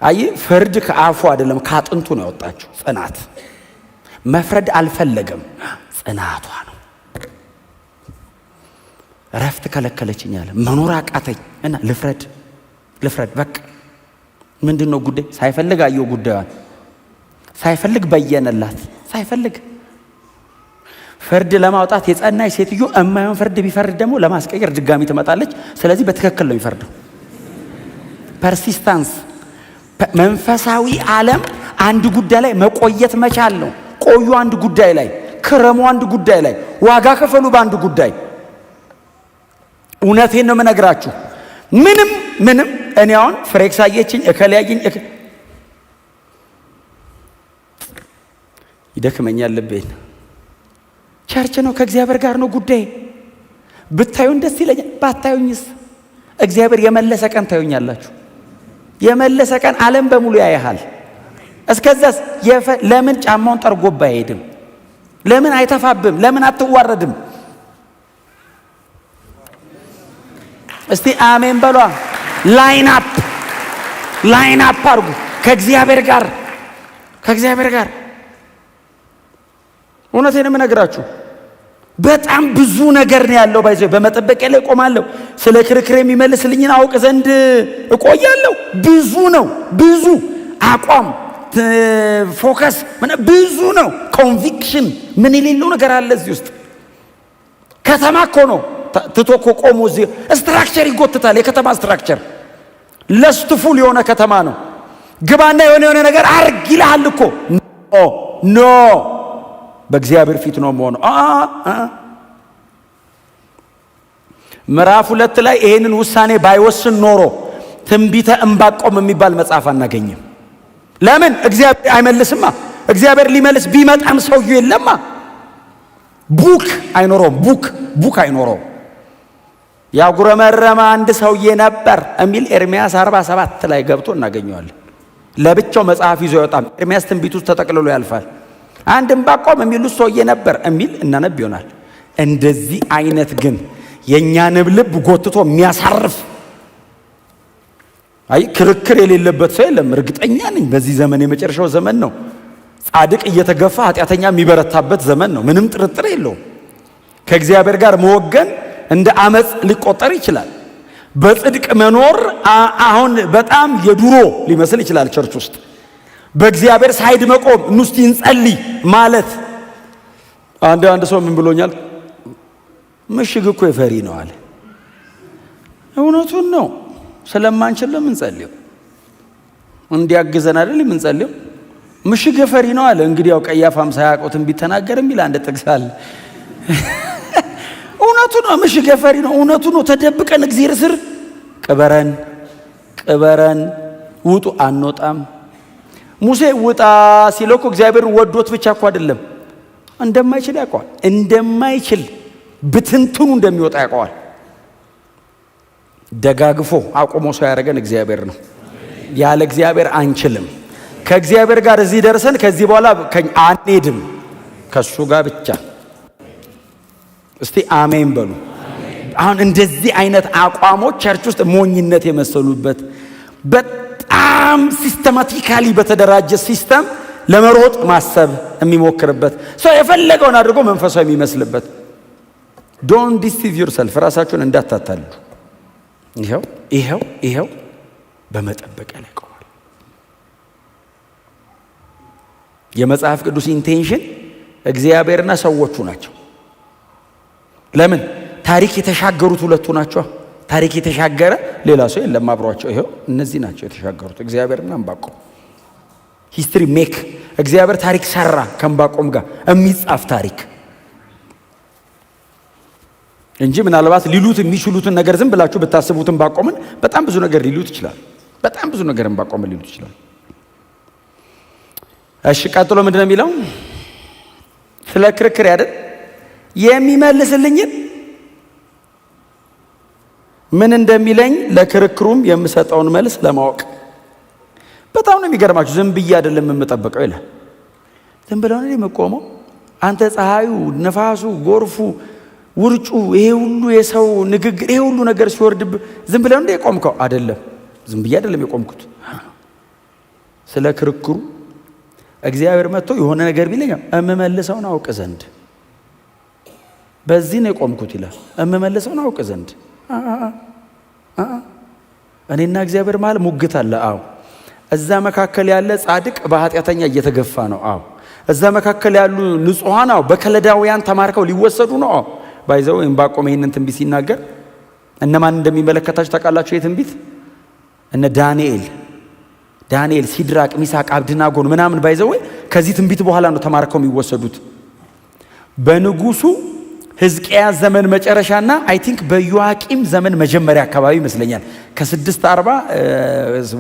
አይ ፍርድ ከአፉ አይደለም ከአጥንቱ ነው ያወጣችው። ጽናት መፍረድ አልፈለገም፣ ጽናቷ ነው። ረፍት ከለከለችኝ አለ። መኖር አቃተኝ እና ልፍረድ በቃ ምንድነው ጉዳይ? ሳይፈልግ አየው ጉዳዩን፣ ሳይፈልግ በየነላት። ሳይፈልግ ፍርድ ለማውጣት የጸናች ሴትዮ እማይሆን ፍርድ ቢፈርድ ደግሞ ለማስቀየር ድጋሚ ትመጣለች። ስለዚህ በትክክል ነው የሚፈርደው። ፐርሲስታንስ መንፈሳዊ ዓለም አንድ ጉዳይ ላይ መቆየት መቻል ነው። ቆዩ አንድ ጉዳይ ላይ፣ ክረሙ አንድ ጉዳይ ላይ፣ ዋጋ ከፈሉ በአንድ ጉዳይ። እውነቴን ነው የምነግራችሁ። ምንም እኔ አሁን ፍሬክስ አየችኝ እከለያየኝ ይደክመኛል ልቤን። ቸርች ነው፣ ከእግዚአብሔር ጋር ነው ጉዳይ። ብታዩን ደስ ይለኛል፣ ባታዩኝስ? እግዚአብሔር የመለሰ ቀን ታዩኛላችሁ። የመለሰ ቀን ዓለም በሙሉ ያያሃል። እስከዛስ ለምን ጫማውን ጠርጎባ አይሄድም? ለምን አይተፋብም? ለምን አትዋረድም? እስቲ አሜን በሏ። ላይን አፕ አድርጉ ከእግዚአብሔር ጋር። እውነቴን የምነግራችሁ በጣም ብዙ ነገር ነው ያለው። ባይዘው በመጠበቂያ ላይ ቆማለሁ። ስለ ክርክር የሚመልስልኝን አውቅ ዘንድ እቆያለሁ። ብዙ አቋም፣ ፎከስ፣ ብዙ ነው። ኮንቪክሽን ምን የሌለው ነገር አለ እዚህ ውስጥ። ከተማ እኮ ነው ትቶ እኮ ቆሞ እዚህ ስትራክቸር ይጎትታል። የከተማ ስትራክቸር ለስትፉል የሆነ ከተማ ነው። ግባና የሆነ ነገር አርግ ይልሃል እኮ። ኖ በእግዚአብሔር ፊት ነው መሆኑ። ምዕራፍ 2 ላይ ይሄንን ውሳኔ ባይወስን ኖሮ ትንቢተ ዕንባቆም የሚባል መጽሐፍ አናገኝም። ለምን? እግዚአብሔር አይመልስማ። እግዚአብሔር ሊመልስ ቢመጣም ሰውዬው የለማ። ቡክ አይኖረውም። ያጉረመረመ አንድ ሰውዬ ነበር የሚል ኤርምያስ 47 ላይ ገብቶ እናገኘዋለን። ለብቻው መጽሐፍ ይዞ ይወጣም። ኤርምያስ ትንቢቱ ተጠቅልሎ ያልፋል። አንድ ዕንባቆም የሚል ሰውዬ ነበር የሚል እናነብ ይሆናል። እንደዚህ አይነት ግን የኛን ልብ ጎትቶ የሚያሳርፍ ክርክር የሌለበት ሰው የለም። እርግጠኛ ነኝ በዚህ ዘመን የመጨረሻው ዘመን ነው። ጻድቅ እየተገፋ ኃጢአተኛ የሚበረታበት ዘመን ነው። ምንም ጥርጥር የለውም። ከእግዚአብሔር ጋር መወገን እንደ አመጽ ሊቆጠር ይችላል። በጽድቅ መኖር አሁን በጣም የድሮ ሊመስል ይችላል። ቸርች ውስጥ በእግዚአብሔር ሳይድ መቆም፣ እንስቲ እንጸልይ ማለት አንድ ሰው ምን ብሎኛል? ምሽግ እኮ የፈሪ ነው አለ። እውነቱን ነው። ስለማንችል ለምን ጸልዩ? እንዲያግዘን አይደል ምን ጸልዩ? ምሽግ የፈሪ ነው አለ። እንግዲህ ያው ቀያፋም ሳያውቀው ትንቢት ተናገረ የሚል አንድ ጥቅስ አለ። እውነቱ ነው። ምሽግ የፈሪ ነው። እውነቱ ነው። ተደብቀን እግዚአብሔር ስር ቅበረን ውጡ አንወጣም። ሙሴ ውጣ ሲለው እኮ እግዚአብሔር ወዶት ብቻ እኮ አይደለም፣ እንደማይችል ያውቀዋል። እንደማይችል ብትንትኑ እንደሚወጣ ያውቀዋል። ደጋግፎ አቁሞ ሰው ያደረገን እግዚአብሔር ነው። ያለ እግዚአብሔር አንችልም። ከእግዚአብሔር ጋር እዚህ ደርሰን ከዚህ በኋላ አንሄድም፣ ከሱ ጋር ብቻ። እስቲ አሜን በሉ። አሁን እንደዚህ አይነት አቋሞች ቸርች ውስጥ ሞኝነት የመሰሉበት በጣም ሲስተማቲካሊ በተደራጀ ሲስተም ለመሮጥ ማሰብ የሚሞክርበት ሰው የፈለገውን አድርጎ መንፈሳዊ የሚመስልበት። ዶንት ዲሲቭ ዩርሰልፍ፣ ራሳችሁን እንዳታታሉ። ይሄው በመጠበቅ ያለቀዋል። የመጽሐፍ ቅዱስ ኢንቴንሽን እግዚአብሔርና ሰዎቹ ናቸው። ለምን? ታሪክ የተሻገሩት ሁለቱ ናቸው። ታሪክ የተሻገረ ሌላ ሰው የለም አብሯቸው። ይሄው እነዚህ ናቸው የተሻገሩት፣ እግዚአብሔርና ዕንባቆም። ሂስትሪ ሜክ እግዚአብሔር ታሪክ ሰራ ከዕንባቆም ጋር የሚጻፍ ታሪክ እንጂ ምናልባት ሊሉት የሚችሉትን ነገር ዝም ብላችሁ ብታስቡት ዕንባቆምን በጣም ብዙ ነገር ሊሉት ይችላል። በጣም ብዙ ነገር ዕንባቆምን ሊሉት ይችላል። እሺ ቀጥሎ ምንድነው የሚለው? ስለ ክርክር ያደል የሚመልስልኝን ምን እንደሚለኝ ለክርክሩም የምሰጠውን መልስ ለማወቅ። በጣም ነው የሚገርማችሁ። ዝም ብዬ አይደለም የምጠብቀው ይላል። ዝም ብለው ነው የምቆመው። አንተ ፀሐዩ፣ ነፋሱ፣ ጎርፉ፣ ውርጩ፣ ይሄ ሁሉ የሰው ንግግር፣ ይሄ ሁሉ ነገር ሲወርድብ ዝም ብለው ነው የቆምከው? አይደለም፣ ዝም ብዬ አይደለም የቆምኩት። ስለ ክርክሩ እግዚአብሔር መጥቶ የሆነ ነገር ቢለኝ እምመልሰውን አውቅ ዘንድ በዚህ ነው የቆምኩት ይላል። እምመልሰውን አውቅ ዘንድ እኔና እግዚአብሔር መሃል ሙግት አለ። አዎ። እዛ መካከል ያለ ጻድቅ በኃጢአተኛ እየተገፋ ነው። አዎ። እዛ መካከል ያሉ ንጹሃን በከለዳውያን ተማርከው ሊወሰዱ ነው። አዎ። ባይዘው ዕንባቆም ይሄንን ትንቢት ሲናገር እነማን እንደሚመለከታቸው ታውቃላችሁ? የትንቢት እነ ዳንኤል፣ ሲድራቅ፣ ሚሳቅ፣ አብድናጎን ምናምን ባይዘው ከዚህ ትንቢት በኋላ ነው ተማርከው የሚወሰዱት። በንጉሱ ሕዝቅያስ ዘመን መጨረሻና አይ ቲንክ በዮአቂም ዘመን መጀመሪያ አካባቢ ይመስለኛል። ከ640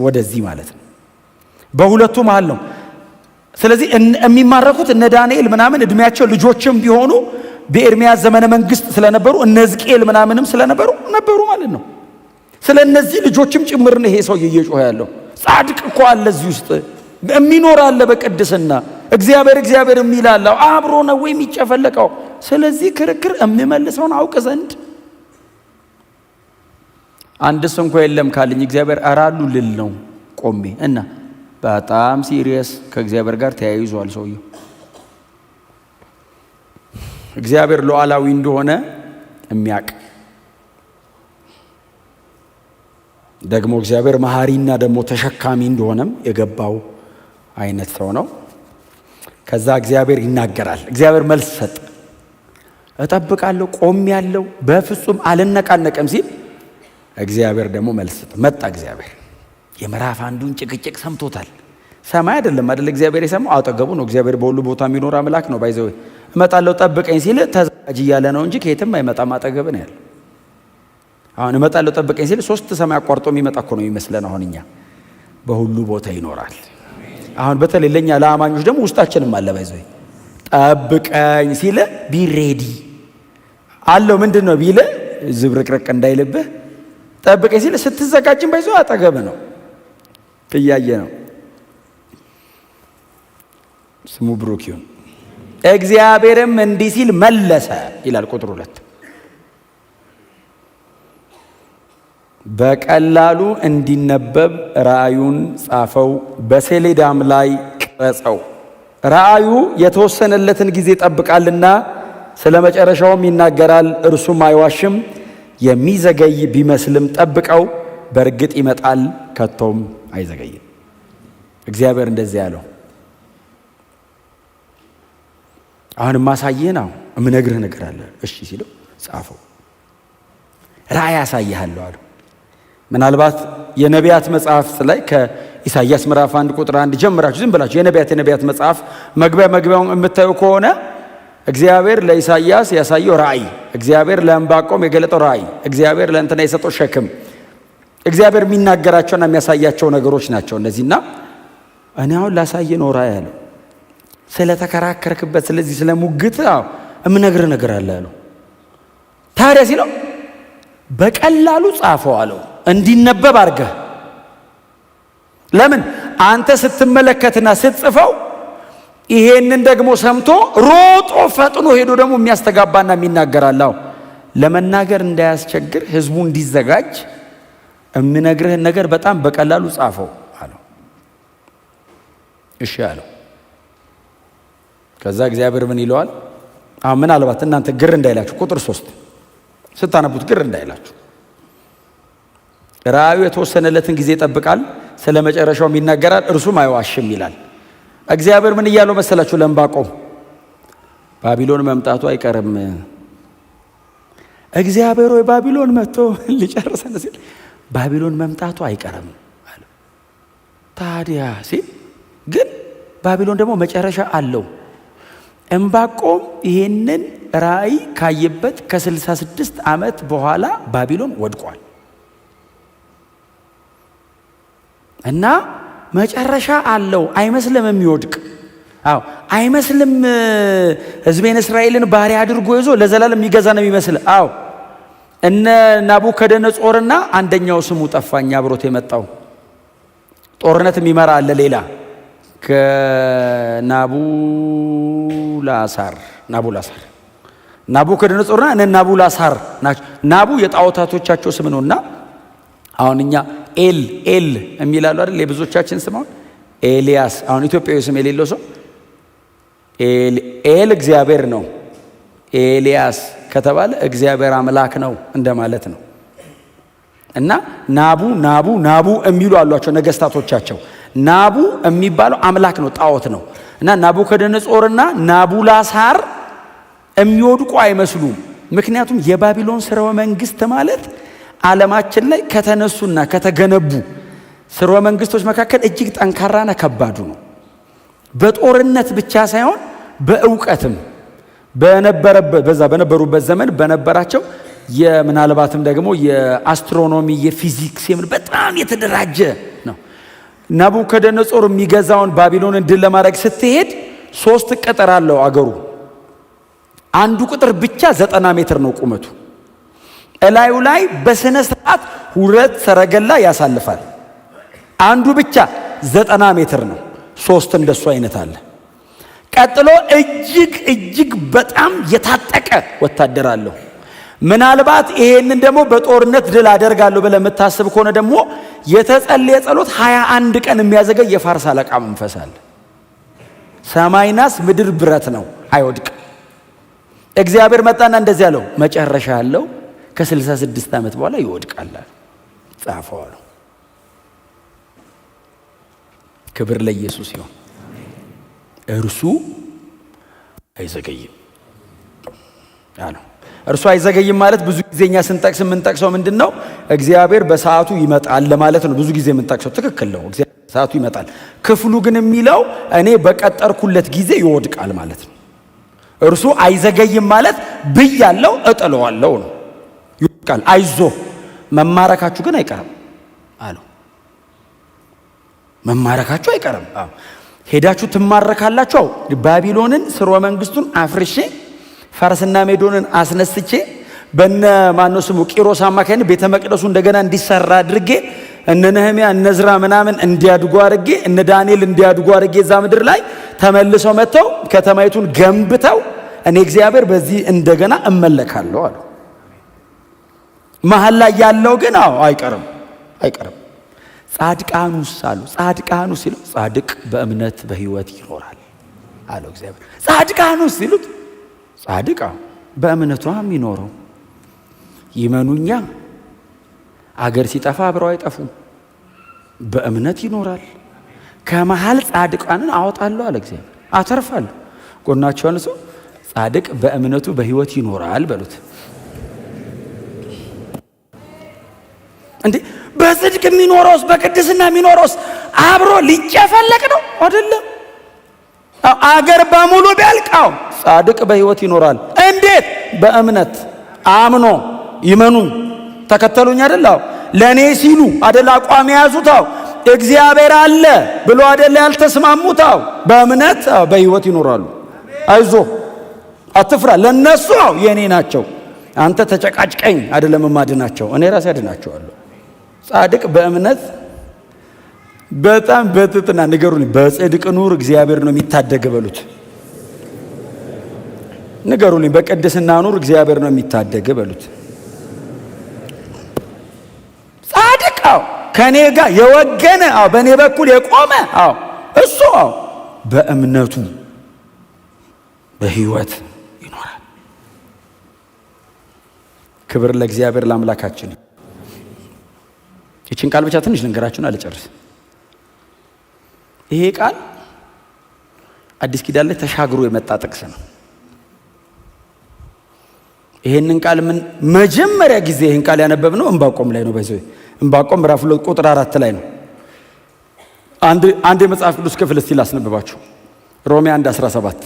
ወደዚህ ማለት ነው። በሁለቱ መሃል ነው። ስለዚህ የሚማረኩት እነ ዳንኤል ምናምን እድሜያቸው ልጆችም ቢሆኑ በኤርሚያስ ዘመነ መንግስት ስለነበሩ እነ ሕዝቅኤል ምናምንም ስለነበሩ ማለት ነው። ስለ እነዚህ ልጆችም ጭምር ነው ይሄ ሰው እየጮኸ ያለው። ጻድቅ እኮ አለ እዚህ ውስጥ የሚኖር አለ በቅድስና እግዚአብሔር የሚል አለ። አብሮ ነው ወይ የሚጨፈለቀው? ስለዚህ ክርክር የሚመልሰውን አውቅ ዘንድ አንድስ እንኳ የለም ካልኝ እግዚአብሔር አራሉ ልል ነው ቆሜ እና በጣም ሲሪየስ ከእግዚአብሔር ጋር ተያይዟል ሰውየው። እግዚአብሔር ሉዓላዊ እንደሆነ የሚያውቅ ደግሞ እግዚአብሔር መሐሪና ደግሞ ተሸካሚ እንደሆነም የገባው አይነት ሰው ነው። ከዛ እግዚአብሔር ይናገራል። እግዚአብሔር መልስ ሰጠ። እጠብቃለሁ፣ ቆሜያለሁ፣ በፍጹም አልነቃነቅም ሲል እግዚአብሔር ደግሞ መልስ ሰጠ። መጣ እግዚአብሔር። የምዕራፍ አንዱን ጭቅጭቅ ሰምቶታል። ሰማይ አይደለም እግዚአብሔር የሰማው አጠገቡ ነው። እግዚአብሔር በሁሉ ቦታ የሚኖር አምላክ ነው። ባይዘው እመጣለሁ ጠብቀኝ ሲል ተዘጋጅ እያለ ነው እንጂ ከየትም አይመጣም። አጠገብ ነው ያለው። አሁን እመጣለሁ ጠብቀኝ ሲል 3 ሰማይ አቋርጦ የሚመጣ እኮ ነው የሚመስለን። አሁን እኛ በሁሉ ቦታ ይኖራል። አሁን በተለይ ለኛ ለአማኞች ደግሞ ውስጣችንም አለ። ባይዘው ጠብቀኝ ሲል ቢሬዲ አለው። ምንድነው ቢለ ዝብርቅርቅ እንዳይልብህ ጠብቀኝ ሲል ስትዘጋጅም ባይዘው አጠገብ ነው፣ እያየ ነው። ስሙ ብሩክ ይሁን። እግዚአብሔርም እንዲህ ሲል መለሰ ይላል ቁጥር 2። በቀላሉ እንዲነበብ ራእዩን ጻፈው፣ በሰሌዳም ላይ ቅረጸው። ራእዩ የተወሰነለትን ጊዜ ጠብቃልና ስለ መጨረሻውም ይናገራል። እርሱም አይዋሽም። የሚዘገይ ቢመስልም ጠብቀው፣ በእርግጥ ይመጣል፣ ከቶም አይዘገይም። እግዚአብሔር እንደዚህ ያለው አሁን ማሳየህ ነው እምነግርህ ነገር አለ። እሺ ሲለው ጻፈው። ራእይ ያሳይሃለሁ አለው። ምናልባት የነቢያት መጽሐፍት ላይ ከኢሳይያስ ምዕራፍ 1 ቁጥር 1 ጀምራችሁ ዝም ብላችሁ የነቢያት መጽሐፍ መግቢያውን የምታዩ ከሆነ እግዚአብሔር ለኢሳይያስ ያሳየው ራእይ፣ እግዚአብሔር ለዕንባቆም የገለጠው ራእይ፣ እግዚአብሔር ለእንትና የሰጠው ሸክም፣ እግዚአብሔር የሚናገራቸውና የሚያሳያቸው ነገሮች ናቸው እነዚህና እኔ አሁን ላሳየህ ነው ራእይ አለው። ስለተከራከርክበት ስለዚህ ስለሙግት እምነግርህ ነገር አለ አለው። ታዲያ ሲለው በቀላሉ ጻፈው አለው፣ እንዲነበብ አድርገህ። ለምን አንተ ስትመለከትና ስትጽፈው ይሄንን ደግሞ ሰምቶ ሮጦ ፈጥኖ ሄዶ ደግሞ የሚያስተጋባና የሚናገራለው ለመናገር እንዳያስቸግር ህዝቡ እንዲዘጋጅ እምነግርህን ነገር በጣም በቀላሉ ጻፈው አለው። እሺ አለው። ከዛ እግዚአብሔር ምን ይለዋል? ምናልባት እናንተ ግር እንዳይላችሁ ቁጥር 3 ስታነቡት ግር እንዳይላችሁ፣ ራእዩ የተወሰነለትን ጊዜ ይጠብቃል፣ ስለ መጨረሻውም ይናገራል፣ እርሱም አይዋሽም ይላል። እግዚአብሔር ምን እያለው መሰላችሁ? ለዕንባቆም ባቢሎን መምጣቱ አይቀርም። እግዚአብሔር ወይ ባቢሎን መጥቶ ሊጨርሰን ሲል ባቢሎን መምጣቱ አይቀርም አለ። ታዲያ ሲል ግን ባቢሎን ደግሞ መጨረሻ አለው። ዕንባቆም ይሄንን ራእይ ካየበት ከ66 ዓመት በኋላ ባቢሎን ወድቋል እና መጨረሻ አለው። አይመስልም የሚወድቅ አይመስልም። ሕዝቤን እስራኤልን ባሪያ አድርጎ ይዞ ለዘላለም የሚገዛ ነው የሚመስል። እነ ናቡከደነጾርና አንደኛው ስሙ ጠፋኝ አብሮት የመጣው ጦርነት የሚመራ አለ ሌላ ናቡላሳር ናቡከደነጾርና እነ ናቡላሳር ናቸው። ናቡ የጣዖታቶቻቸው ስም ነውና አሁን እኛ ኤል የሚላሉ አይደል የብዙዎቻችን ስም። አሁን ኤልያስ አሁን ኢትዮጵያዊ ስም የሌለው ሰው ኤል እግዚአብሔር ነው። ኤልያስ ከተባለ እግዚአብሔር አምላክ ነው እንደማለት ነው። እና ናቡ የሚሉ አሏቸው ነገስታቶቻቸው። ናቡ የሚባለው አምላክ ነው፣ ጣዖት ነው። እና ናቡከደነጾርና ናቡላሳር የሚወድቁ አይመስሉም። ምክንያቱም የባቢሎን ስርወ መንግስት ማለት ዓለማችን ላይ ከተነሱና ከተገነቡ ስርወ መንግስቶች መካከል እጅግ ጠንካራና ከባዱ ነው። በጦርነት ብቻ ሳይሆን በእውቀትም በነበሩበት ዘመን በነበራቸው ምናልባትም ደግሞ የአስትሮኖሚ የፊዚክስ በጣም የተደራጀ ነው። ናቡከደነጾር የሚገዛውን ባቢሎንን ድል ለማድረግ ስትሄድ 3 ቅጥር አለው አገሩ። አንዱ ቅጥር ብቻ 90 ሜትር ነው ቁመቱ። እላዩ ላይ በስነ ስርዓት 2 ሰረገላ ያሳልፋል። አንዱ ብቻ 90 ሜትር ነው። 3 እንደሱ አይነት አለ። ቀጥሎ እጅግ በጣም የታጠቀ ወታደር አለው። ምናልባት ይሄንን ደግሞ በጦርነት ድል አደርጋለሁ ብለህ የምታስብ ከሆነ ደግሞ የተጸለየ ጸሎት 21 ቀን የሚያዘገይ የፋርስ አለቃ መንፈስ አለ። ሰማይ ናስ ምድር ብረት ነው፣ አይወድቅም። እግዚአብሔር መጣና እንደዚህ አለው፣ መጨረሻ አለው፣ ከ66 ዓመት በኋላ ይወድቃል። ጻፈው አለው። ክብር ለኢየሱስ ይሁን። እርሱ አይዘገይም አለው። እርሱ አይዘገይም ማለት ብዙ ጊዜኛ ስንጠቅስ የምንጠቅሰው ምንድነው? እግዚአብሔር በሰዓቱ ይመጣል ለማለት ነው። ብዙ ጊዜ የምንጠቅሰው ትክክል ነው። እግዚአብሔር በሰዓቱ ይመጣል። ክፍሉ ግን የሚለው እኔ በቀጠርኩለት ጊዜ ይወድቃል ማለት ነው። እርሱ አይዘገይም ማለት ብያለው እጥለዋለሁ ነው። ይወድቃል። አይዞ መማረካችሁ ግን አይቀርም አለው። መማረካችሁ አይቀርም። ሄዳችሁ ትማረካላችሁ። ባቢሎንን ስርወ መንግስቱን አፍርሼ ፋርስና ሜዶንን አስነስቼ በነ ማነው ስሙ ቂሮስ አማካይነት ቤተ መቅደሱ እንደገና እንዲሰራ አድርጌ እነ ነህምያ እነ ዕዝራ ምናምን እንዲያድጉ አድርጌ እነ ዳንኤል እንዲያድጉ አድርጌ እዛ ምድር ላይ ተመልሰው መጥተው ከተማይቱን ገንብተው እኔ እግዚአብሔር በዚህ እንደገና እመለካለሁ አሉ። መሀል ላይ ያለው ግን አይቀርም። ጻድቃኑስ አሉ። ጻድቃኑስ ሲሉ ጻድቅ በእምነት በህይወት ይኖራል አለው እግዚአብሔር። ጻድቃኑስ ሲሉት ጻድቅ በእምነቷ የሚኖረው ይመኑኛ አገር ሲጠፋ አብረው አይጠፉም፣ በእምነት ይኖራል። ከመሃል ጻድቃንን አወጣለሁ አለ እግዚአብሔር፣ አተርፋለሁ። ጎናቸውን ሰው ጻድቅ በእምነቱ በሕይወት ይኖራል በሉት። እንዴ በጽድቅ የሚኖረውስ በቅድስና የሚኖረውስ አብሮ ሊጨፈለቅ ነው አይደለም? አገር በሙሉ ቢያልቃው ጻድቅ በሕይወት ይኖራል። እንዴት? በእምነት አምኖ ይመኑ ተከተሉኝ አይደል? ለኔ ሲሉ አይደል አቋም የያዙታው እግዚአብሔር አለ ብሎ አይደል ያልተስማሙታው በእምነት በሕይወት ይኖራሉ። አይዞ አትፍራ፣ ለነሱ የኔ ናቸው። አንተ ተጨቃጭቀኝ አይደለም ማድናቸው፣ እኔ ራሴ አድናቸዋለሁ። ጻድቅ በእምነት በጣም በትትና ንገሩልኝ። በጽድቅ ኑር እግዚአብሔር ነው የሚታደግ በሉት። ንገሩልኝ። በቅድስና ኑር እግዚአብሔር ነው የሚታደግ በሉት። ጻድቅ ከኔ ጋር የወገነ በእኔ በኩል የቆመ እሱ በእምነቱ በሕይወት ይኖራል። ክብር ለእግዚአብሔር ለአምላካችን። ይችን ቃል ብቻ ትንሽ ልንገራችሁን አልጨርስ። ይሄ ቃል አዲስ ኪዳን ላይ ተሻግሮ የመጣ ጥቅስ ነው። ይሄንን ቃል መጀመሪያ ጊዜ ይሄን ቃል ያነበብነው ዕንባቆም ላይ ነው። በዚህ ዕንባቆም ምዕራፍ 2 ቁጥር 4 ላይ ነው። አንድ የመጽሐፍ ቅዱስ ክፍል እስቲ ላስነብባችሁ። ሮሜ 1:17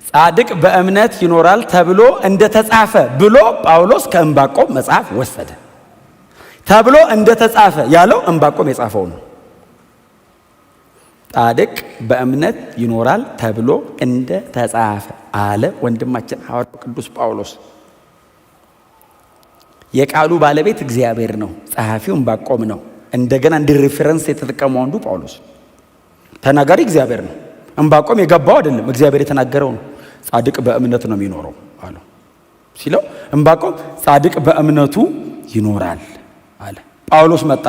ጻድቅ በእምነት ይኖራል ተብሎ እንደተጻፈ ብሎ ጳውሎስ ከዕንባቆም መጽሐፍ ወሰደ። ተብሎ እንደተጻፈ ያለው ዕንባቆም የጻፈው ነው። ጻድቅ በእምነት ይኖራል ተብሎ እንደተጻፈ አለ ወንድማችን ሐዋርያው ቅዱስ ጳውሎስ። የቃሉ ባለቤት እግዚአብሔር ነው፣ ጸሐፊው ዕንባቆም ነው። እንደገና እንደ ሪፈረንስ የተጠቀመው አንዱ ጳውሎስ። ተናጋሪ እግዚአብሔር ነው። ዕንባቆም የገባው አይደለም፣ እግዚአብሔር የተናገረው ነው። ጻድቅ በእምነት ነው የሚኖረው አለው ሲለው ዕንባቆም ጻድቅ በእምነቱ ይኖራል አለ። ጳውሎስ መጣ፣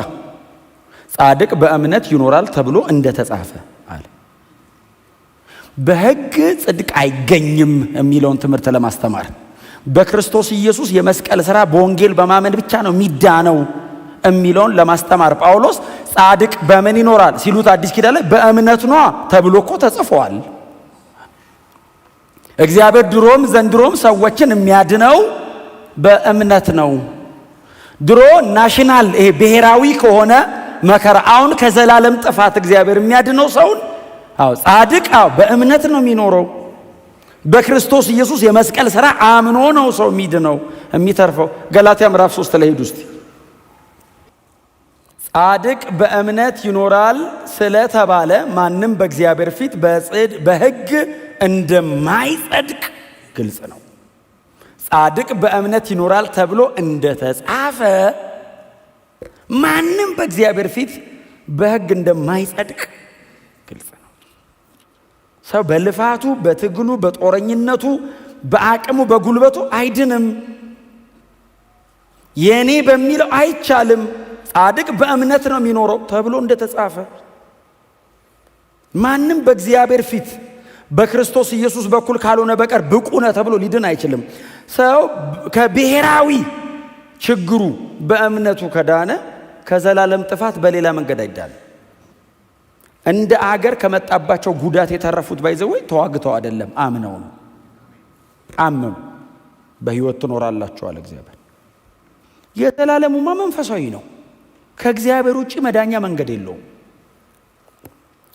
ጻድቅ በእምነት ይኖራል ተብሎ እንደተጻፈ አለ። በሕግ ጽድቅ አይገኝም የሚለውን ትምህርት ለማስተማር በክርስቶስ ኢየሱስ የመስቀል ሥራ በወንጌል በማመን ብቻ ነው የሚዳነው የሚለውን ለማስተማር ጳውሎስ ጻድቅ በምን ይኖራል ሲሉት አዲስ ኪዳን ላይ በእምነት ነው ተብሎ እኮ ተጽፏል። እግዚአብሔር ድሮም ዘንድሮም ሰዎችን የሚያድነው በእምነት ነው። ድሮ ናሽናል ይሄ ብሔራዊ ከሆነ መከራ፣ አሁን ከዘላለም ጥፋት እግዚአብሔር የሚያድነው ሰውን ጻድቅ በእምነት ነው የሚኖረው። በክርስቶስ ኢየሱስ የመስቀል ሥራ አምኖ ነው ሰው የሚድነው የሚተርፈው። ገላትያ ምዕራፍ 3 ላይ ሄዱ እስቲ። ጻድቅ በእምነት ይኖራል ስለተባለ ማንም በእግዚአብሔር ፊት በሕግ እንደማይጸድቅ ግልጽ ነው። ጻድቅ በእምነት ይኖራል ተብሎ እንደተጻፈ ማንም በእግዚአብሔር ፊት በሕግ እንደማይጸድቅ ግልጽ ነው። ሰው በልፋቱ በትግሉ በጦረኝነቱ በአቅሙ በጉልበቱ አይድንም። የኔ በሚለው አይቻልም። ጻድቅ በእምነት ነው የሚኖረው ተብሎ እንደተጻፈ ማንም በእግዚአብሔር ፊት በክርስቶስ ኢየሱስ በኩል ካልሆነ በቀር ብቁ ነው ተብሎ ሊድን አይችልም። ሰው ከብሔራዊ ችግሩ በእምነቱ ከዳነ ከዘላለም ጥፋት በሌላ መንገድ አይዳንም። እንደ አገር ከመጣባቸው ጉዳት የተረፉት ባይዘወይ ተዋግተው አይደለም፣ አምነው ነው። አምነው በሕይወት ትኖራላችሁ አለ እግዚአብሔር። የዘላለሙማ መንፈሳዊ ነው። ከእግዚአብሔር ውጭ መዳኛ መንገድ የለውም።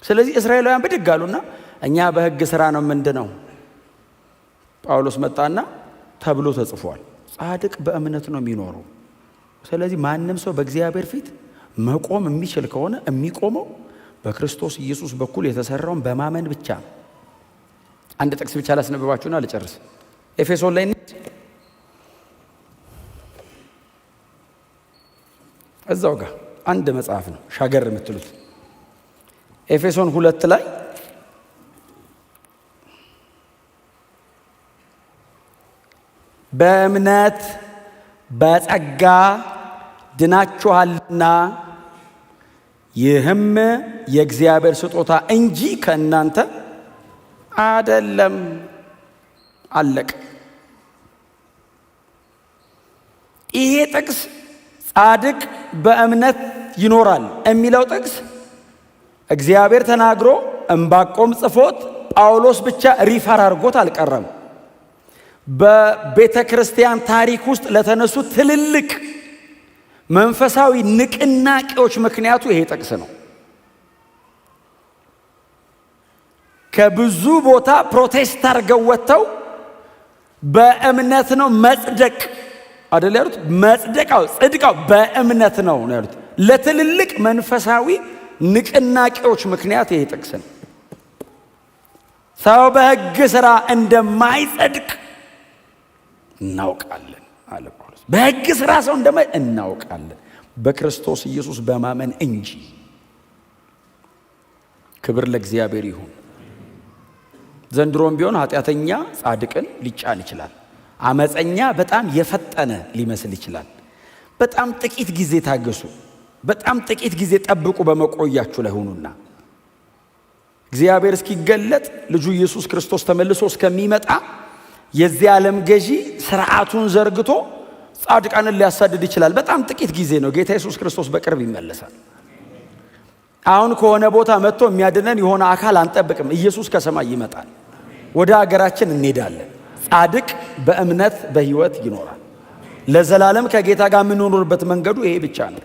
ስለዚህ እስራኤላውያን ብድግ አሉና እኛ በሕግ ሥራ ነው ምንድነው? ጳውሎስ መጣና ተብሎ ተጽፏል፣ ጻድቅ በእምነት ነው የሚኖረው። ስለዚህ ማንም ሰው በእግዚአብሔር ፊት መቆም የሚችል ከሆነ የሚቆመው በክርስቶስ ኢየሱስ በኩል የተሰራውን በማመን ብቻ። አንድ ጥቅስ ብቻ ላስነብባችሁና ልጨርስ። ኤፌሶን ላይ እዛው ጋር አንድ መጽሐፍ ነው ሻገር የምትሉት ኤፌሶን 2 ላይ በእምነት በጸጋ ድናችኋልና ይህም የእግዚአብሔር ስጦታ እንጂ ከእናንተ አይደለም። አለቅ። ይሄ ጥቅስ ጻድቅ በእምነት ይኖራል የሚለው ጥቅስ እግዚአብሔር ተናግሮ ዕንባቆም ጽፎት ጳውሎስ ብቻ ሪፈር አድርጎት አልቀረም። በቤተ ክርስቲያን ታሪክ ውስጥ ለተነሱ ትልልቅ መንፈሳዊ ንቅናቄዎች ምክንያቱ ይሄ ጥቅስ ነው። ከብዙ ቦታ ፕሮቴስት አድርገው ወጥተው በእምነት ነው መጽደቅ አይደል ያሉት? መጽደቃው ጽድቃው በእምነት ነው ያሉት። ለትልልቅ መንፈሳዊ ንቅናቄዎች ምክንያት ይሄ ጥቅስ ነው። ሰው በሕግ ሥራ እንደማይጸድቅ እናውቃለን አለ ጳውሎስ። በሕግ ሥራ ሰው እናውቃለን፣ በክርስቶስ ኢየሱስ በማመን እንጂ። ክብር ለእግዚአብሔር ይሁን። ዘንድሮም ቢሆን ኃጢአተኛ ጻድቅን ሊጫን ይችላል። አመፀኛ በጣም የፈጠነ ሊመስል ይችላል። በጣም ጥቂት ጊዜ ታገሱ። በጣም ጥቂት ጊዜ ጠብቁ። በመቆያችሁ ላይ ሆኑና እግዚአብሔር እስኪገለጥ ልጁ ኢየሱስ ክርስቶስ ተመልሶ እስከሚመጣ የዚህ ዓለም ገዢ ስርዓቱን ዘርግቶ ጻድቃንን ሊያሳድድ ይችላል። በጣም ጥቂት ጊዜ ነው። ጌታ ኢየሱስ ክርስቶስ በቅርብ ይመለሳል። አሁን ከሆነ ቦታ መጥቶ የሚያድነን የሆነ አካል አንጠብቅም። ኢየሱስ ከሰማይ ይመጣል። ወደ ሀገራችን እንሄዳለን። ጻድቅ በእምነት በሕይወት ይኖራል። ለዘላለም ከጌታ ጋር የምንኖርበት መንገዱ ይሄ ብቻ ነው።